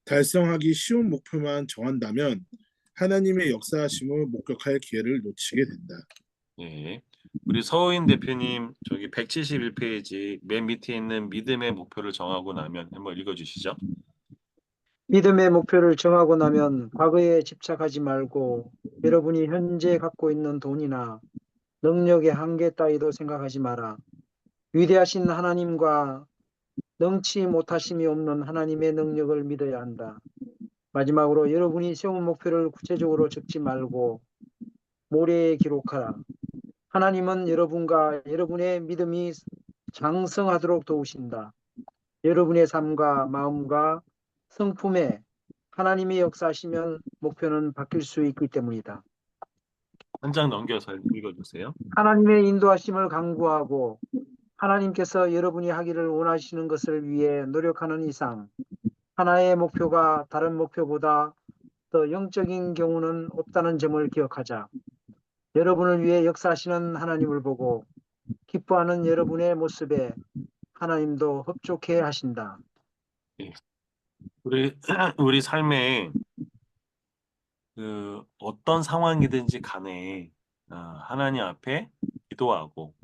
달성하기 쉬운 목표만 정한다면 하나님의 역사하심을 목격할 기회를 놓치게 된다. 네. 우리 서우인 대표님 저기 171페이지 맨 밑에 있는 믿음의 목표를 정하고 나면 한번 읽어주시죠. 믿음의 목표를 정하고 나면 과거에 집착하지 말고 여러분이 현재 갖고 있는 돈이나 능력의 한계 따위도 생각하지 마라. 위대하신 하나님과 능치 못하심이 없는 하나님의 능력을 믿어야 한다. 마지막으로 여러분이 세운 목표를 구체적으로 적지 말고 모래에 기록하라. 하나님은 여러분과 여러분의 믿음이 장성하도록 도우신다. 여러분의 삶과 마음과 성품에 하나님이 역사하시면 목표는 바뀔 수 있기 때문이다. 한 장 넘겨서 읽어주세요. 하나님의 인도하심을 간구하고 하나님께서 여러분이 하기를 원하시는 것을 위해 노력하는 이상 하나의 목표가 다른 목표보다 더 영적인 경우는 없다는 점을 기억하자. 여러분을 위해 역사하시는 하나님을 보고 기뻐하는 여러분의 모습에 하나님도 흡족해 하신다. 예. 우리 삶에 그 어떤 상황이든지 간에 하나님 앞에 기도하고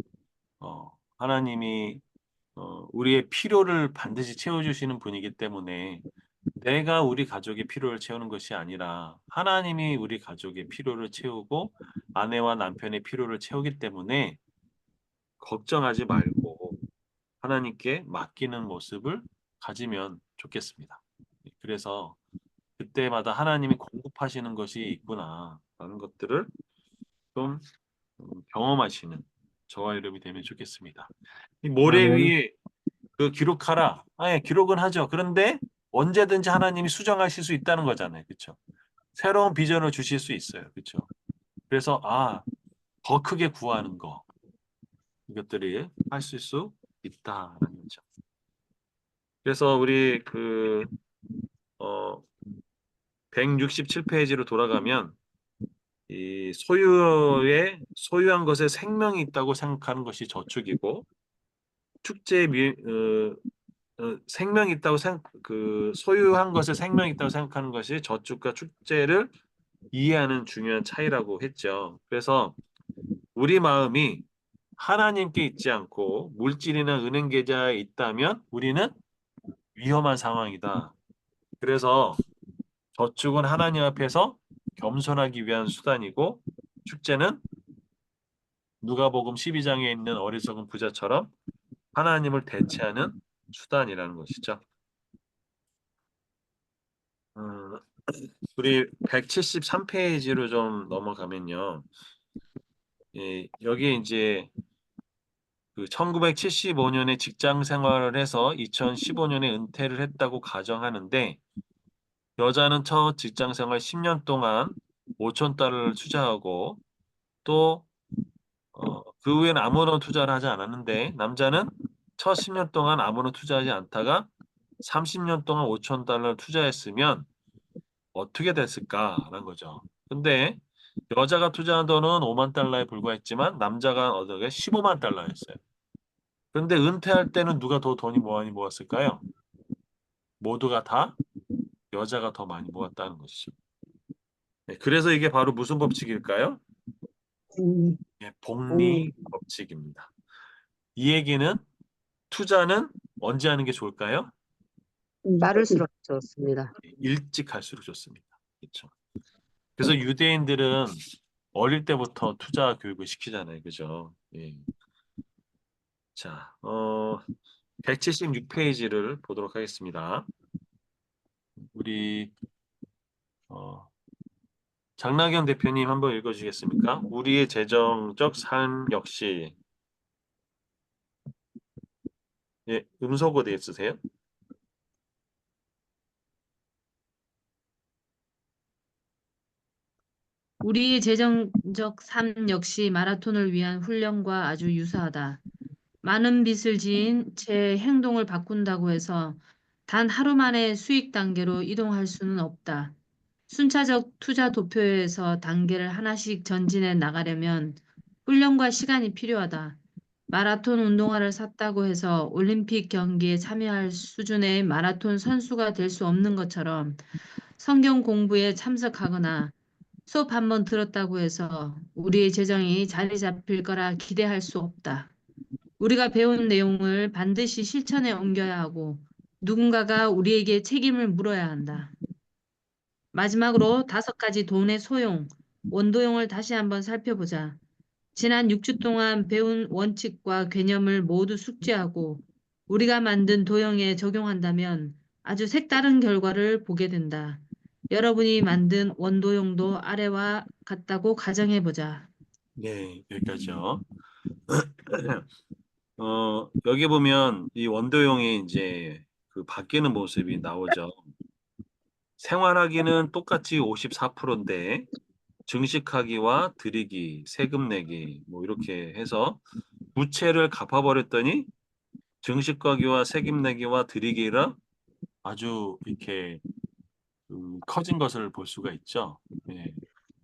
하나님이 우리의 필요를 반드시 채워주시는 분이기 때문에 내가 우리 가족의 필요를 채우는 것이 아니라 하나님이 우리 가족의 필요를 채우고 아내와 남편의 필요를 채우기 때문에 걱정하지 말고 하나님께 맡기는 모습을 가지면 좋겠습니다. 그래서 그때마다 하나님이 공급하시는 것이 있구나라는 것들을 좀 경험하시는 저와 여러분이 되면 좋겠습니다. 이 모래 아멘. 위에 그 기록하라. 예, 기록은 하죠. 그런데 언제든지 하나님이 수정하실 수 있다는 거잖아요. 그렇죠? 새로운 비전을 주실 수 있어요. 그렇죠? 그래서 더 크게 구하는 거 이것들이 하실 수 있다라는 거죠. 그래서 우리 167페이지로 돌아가면 이 소유한 것에 생명이 있다고 생각하는 것이 저축이고 생명이 있다고 소유한 것에 생명이 있다고 생각하는 것이 저축과 축제를 이해하는 중요한 차이라고 했죠. 그래서 우리 마음이 하나님께 있지 않고 물질이나 은행 계좌에 있다면 우리는 위험한 상황이다. 그래서 저축은 하나님 앞에서 겸손하기 위한 수단이고 축제는 누가복음 12장에 있는 어리석은 부자처럼 하나님을 대체하는 수단이라는 것이죠. 우리 173페이지로 좀 넘어가면요. 여기 이제 1975년에 직장 생활을 해서 2015년에 은퇴를 했다고 가정하는데 여자는 첫 직장 생활 10년 동안 5천 달러를 투자하고 또 그 후에는 아무런 투자를 하지 않았는데 남자는 첫 10년 동안 아무런 투자하지 않다가 30년 동안 5천 달러를 투자했으면 어떻게 됐을까라는 거죠. 근데 여자가 투자한 돈은 5만 달러에 불과했지만 남자가 얻은 게 15만 달러였어요. 그런데 은퇴할 때는 누가 더 돈이 많이 모았을까요? 모두가 다 여자가 더 많이 모았다는 것이죠. 네, 그래서 이게 바로 무슨 법칙일까요? 예, 복리 법칙입니다. 이 얘기는 투자는 언제 하는 게 좋을까요? 빠를수록 좋습니다. 일찍 할수록 좋습니다. 그렇죠. 그래서 유대인들은 어릴 때부터 투자 교육을 시키잖아요. 그죠? 예. 자, 176페이지를 보도록 하겠습니다. 우리 장나경 대표님 한번 읽어주시겠습니까? 우리의 재정적 삶 역시. 예, 음소거 돼 있으세요? 우리의 재정적 삶 역시 마라톤을 위한 훈련과 아주 유사하다. 많은 빚을 지인 제 행동을 바꾼다고 해서 단 하루 만에 수익 단계로 이동할 수는 없다. 순차적 투자 도표에서 단계를 하나씩 전진해 나가려면 훈련과 시간이 필요하다. 마라톤 운동화를 샀다고 해서 올림픽 경기에 참여할 수준의 마라톤 선수가 될 수 없는 것처럼 성경 공부에 참석하거나 수업 한 번 들었다고 해서 우리의 재정이 자리 잡힐 거라 기대할 수 없다. 우리가 배운 내용을 반드시 실천에 옮겨야 하고 누군가가 우리에게 책임을 물어야 한다. 마지막으로 5가지 돈의 소용, 원도용을 다시 한번 살펴보자. 지난 6주 동안 배운 원칙과 개념을 모두 숙지하고 우리가 만든 도형에 적용한다면 아주 색다른 결과를 보게 된다. 여러분이 만든 원도형도 아래와 같다고 가정해보자. 네, 여기까지요. 여기 보면 이 원도형이 이제 그 바뀌는 모습이 나오죠. 생활하기는 똑같이 54%인데 증식하기와 드리기, 세금 내기 뭐 이렇게 해서 부채를 갚아버렸더니 증식하기와 세금 내기와 드리기라 아주 이렇게 커진 것을 볼 수가 있죠. 예,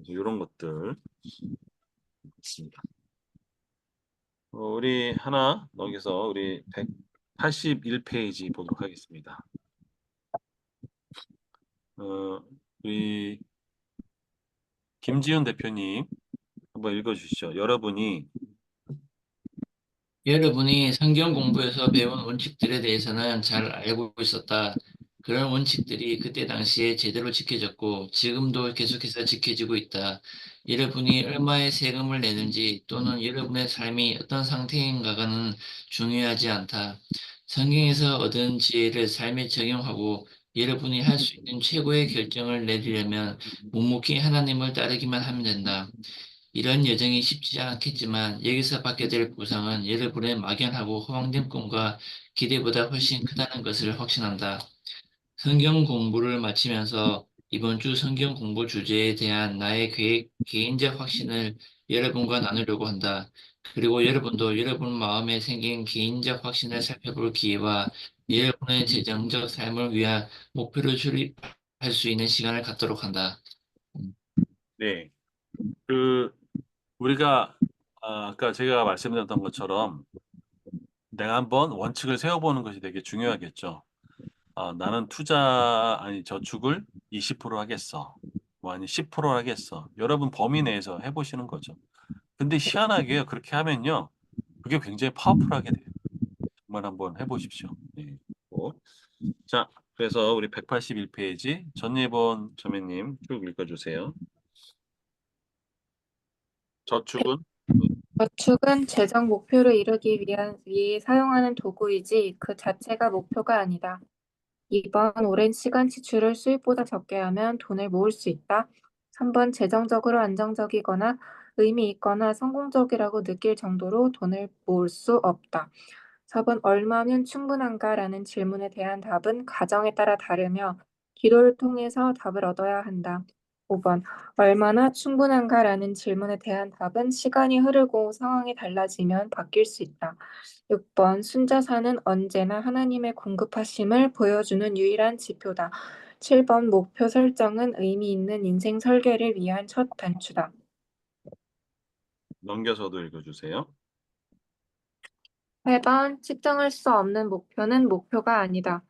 이런 것들 있습니다. 우리 하나 여기서 우리 181페이지 보도록 하겠습니다. 우리 김지훈 대표님 한번 읽어주시죠. 여러분이 성경 공부에서 배운 원칙들에 대해서는 잘 알고 있었다. 그런 원칙들이 그때 당시에 제대로 지켜졌고 지금도 계속해서 지켜지고 있다. 여러분이 얼마의 세금을 내는지 또는 여러분의 삶이 어떤 상태인가는 중요하지 않다. 성경에서 얻은 지혜를 삶에 적용하고 여러분이 할 수 있는 최고의 결정을 내리려면 묵묵히 하나님을 따르기만 하면 된다. 이런 여정이 쉽지 않겠지만 여기서 받게 될 보상은 여러분의 막연하고 허황된 꿈과 기대보다 훨씬 크다는 것을 확신한다. 성경 공부를 마치면서 이번 주 성경 공부 주제에 대한 나의 개인적 확신을 여러분과 나누려고 한다. 그리고 여러분도 여러분 마음에 생긴 개인적 확신을 살펴볼 기회와 여러분의 재정적 삶을 위한 목표를 수립할 수 있는 시간을 갖도록 한다. 네, 우리가 아까 제가 말씀드렸던 것처럼 내가 한번 원칙을 세워보는 것이 되게 중요하겠죠. 나는 저축을 20% 하겠어. 뭐 아니 10% 하겠어. 여러분 범위 내에서 해보시는 거죠. 근데 희한하게요. 그렇게 하면요. 그게 굉장히 파워풀하게 돼요. 정말 한번 해보십시오. 네. 자, 그래서 우리 181페이지 전예본 저매님 쭉 읽어주세요. 저축은 재정 목표를 이루기 위해 사용하는 도구이지 그 자체가 목표가 아니다. 2번 오랜 시간 지출을 수입보다 적게 하면 돈을 모을 수 있다. 3번 재정적으로 안정적이거나 의미 있거나 성공적이라고 느낄 정도로 돈을 모을 수 없다. 4번 얼마면 충분한가라는 질문에 대한 답은 가정에 따라 다르며 기도를 통해서 답을 얻어야 한다. 5번 얼마나 충분한가라는 질문에 대한 답은 시간이 흐르고 상황이 달라지면 바뀔 수 있다. 6번 순자산은 언제나 하나님의 공급하심을 보여주는 유일한 지표다. 7번 목표 설정은 의미 있는 인생 설계를 위한 첫 단추다. 넘겨서도 읽어주세요. 8번 측정할 수 없는 목표는 목표가 아니다.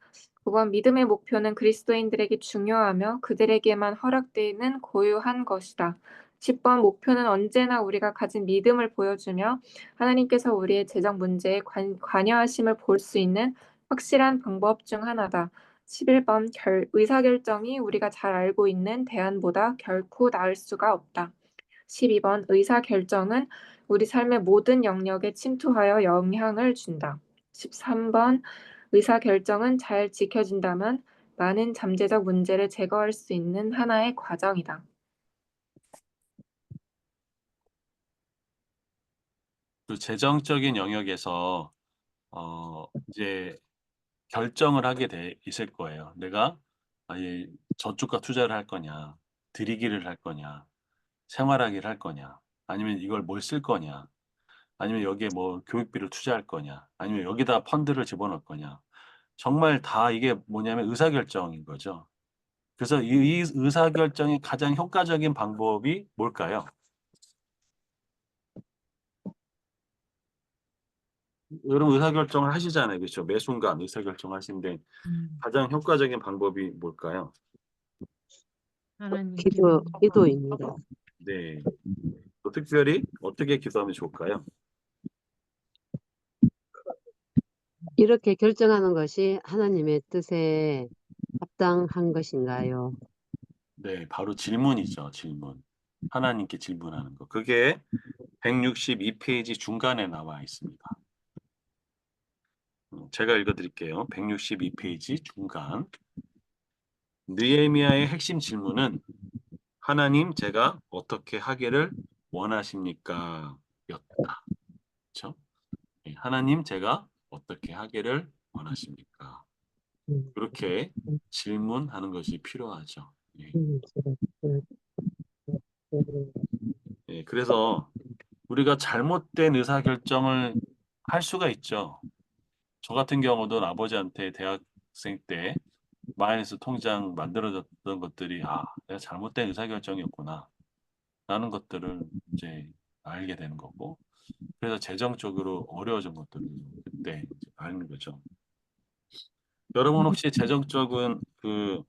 9번 믿음의 목표는 그리스도인들에게 중요하며 그들에게만 허락되는 고유한 것이다. 10번 목표는 언제나 우리가 가진 믿음을 보여주며 하나님께서 우리의 재정 문제에 관여하심을 볼 수 있는 확실한 방법 중 하나다. 11번 의사결정이 우리가 잘 알고 있는 대안보다 결코 나을 수가 없다. 12번 의사결정은 우리 삶의 모든 영역에 침투하여 영향을 준다. 13번 의사결정은 잘 지켜진다면 많은 잠재적 문제를 제거할 수 있는 하나의 과정이다. 그 재정적인 영역에서 이제 결정을 하게 돼 있을 거예요. 내가 아예 저축과 투자를 할 거냐, 들이기를 할 거냐, 생활하기를 할 거냐, 아니면 이걸 뭘 쓸 거냐, 아니면 여기에 뭐 교육비를 투자할 거냐, 아니면 여기다 펀드를 집어넣을 거냐. 정말 다 이게 뭐냐면 의사결정인 거죠. 그래서 이 의사결정이 가장 효과적인 방법이 뭘까요? 여러분 의사결정을 하시잖아요. 그렇죠? 매 순간 의사결정 하시는데 가장 효과적인 방법이 뭘까요? 하나님께 기도입니다. 네. 또 특별히 어떻게 기도하면 좋을까요? 이렇게 결정하는 것이 하나님의 뜻에 합당한 것인가요? 네, 바로 질문이죠. 질문. 하나님께 질문하는 거. 그게 162페이지 중간에 나와 있습니다. 제가 읽어드릴게요. 162페이지 중간. 느헤미야의 핵심 질문은 하나님 제가 어떻게 하기를 원하십니까? 였다. 그렇죠? 예, 하나님 제가 어떻게 하기를 원하십니까? 음, 그렇게 질문하는 것이 필요하죠. 예. 음, 예, 그래서 우리가 잘못된 의사결정을 할 수가 있죠. 저 같은 경우도 아버지한테 대학생 때 마이너스 통장 만들어졌던 것들이 내가 잘못된 의사결정이었구나 라는 것들을 이제 알게 되는 거고 그래서 재정적으로 어려워진 것들을 그때 이제 아는 거죠. 여러분 혹시 재정적인 그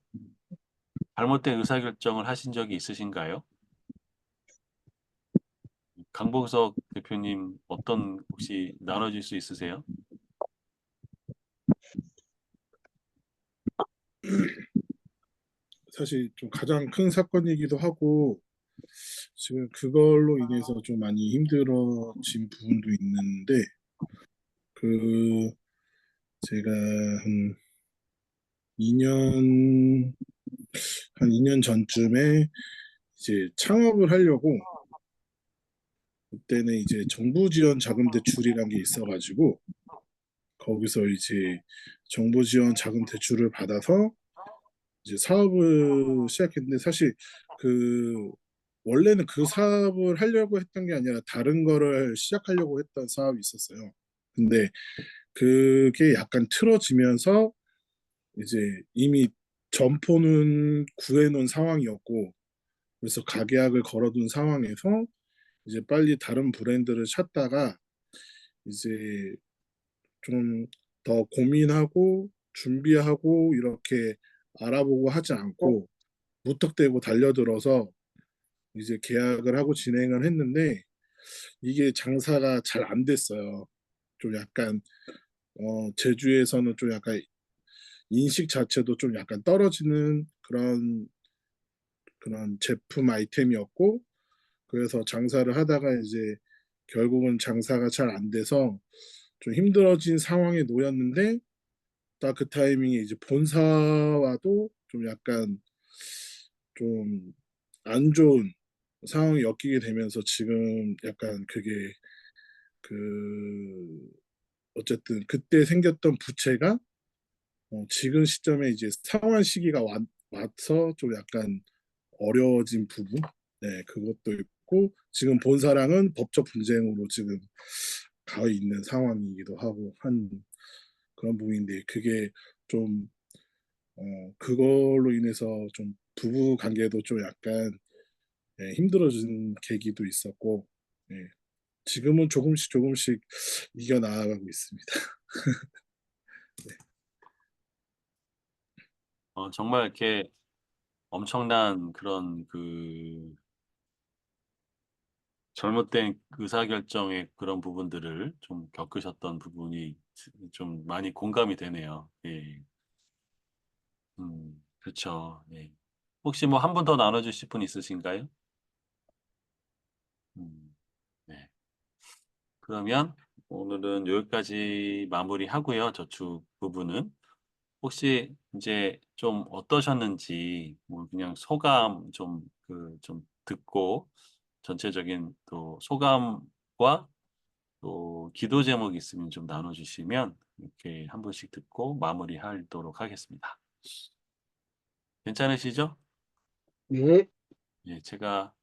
잘못된 의사결정을 하신 적이 있으신가요? 강봉석 대표님 어떤 혹시 나눠줄 수 있으세요? 사실 좀 가장 큰 사건이기도 하고 지금 그걸로 인해서 좀 많이 힘들어진 부분도 있는데 그 제가 한 2년 한 2년 전쯤에 이제 창업을 하려고 그때는 이제 정부 지원 자금 대출이란 게 있어가지고 거기서 이제 정부 지원 자금 대출을 받아서 이제 사업을 시작했는데 사실 그 원래는 그 사업을 하려고 했던 게 아니라 다른 거를 시작하려고 했던 사업이 있었어요. 근데 그게 약간 틀어지면서 이제 이미 점포는 구해놓은 상황이었고 그래서 가계약을 걸어둔 상황에서 이제 빨리 다른 브랜드를 찾다가 이제 좀 더 고민하고 준비하고 이렇게 알아보고 하지 않고 무턱대고 달려들어서 이제 계약을 하고 진행을 했는데 이게 장사가 잘 안 됐어요. 좀 약간 제주에서는 좀 약간 인식 자체도 좀 약간 떨어지는 그런 제품 아이템이었고 그래서 장사를 하다가 이제 결국은 장사가 잘 안 돼서 좀 힘들어진 상황에 놓였는데 딱 그 타이밍에 이제 본사와도 좀 약간 좀 안 좋은 상황이 엮이게 되면서 지금 약간 그게 그 어쨌든 그때 생겼던 부채가 지금 시점에 이제 상환 시기가 와서 좀 약간 어려워진 부분, 네, 그것도 있고 지금 본사랑은 법적 분쟁으로 지금 가 있는 상황이기도 하고 한 그런 부분인데 그게 좀 그걸로 인해서 좀 부부 관계도 좀 약간 힘들어진 계기도 있었고 예, 지금은 조금씩 조금씩 이겨 나아가고 있습니다. 정말 이렇게 엄청난 그런 그 잘못된 의사결정의 그런 부분들을 좀 겪으셨던 부분이 좀 많이 공감이 되네요. 예. 그렇죠. 예. 혹시 뭐 한 분 더 나눠주실 분 있으신가요? 음, 네. 그러면 오늘은 여기까지 마무리하고요. 저축 부분은. 혹시 이제 좀 어떠셨는지 뭐 그냥 소감 좀 듣고 전체적인 또 소감과 또 기도 제목 있으면 좀 나눠주시면 이렇게 한 분씩 듣고 마무리하도록 하겠습니다. 괜찮으시죠? 네. 예, 제가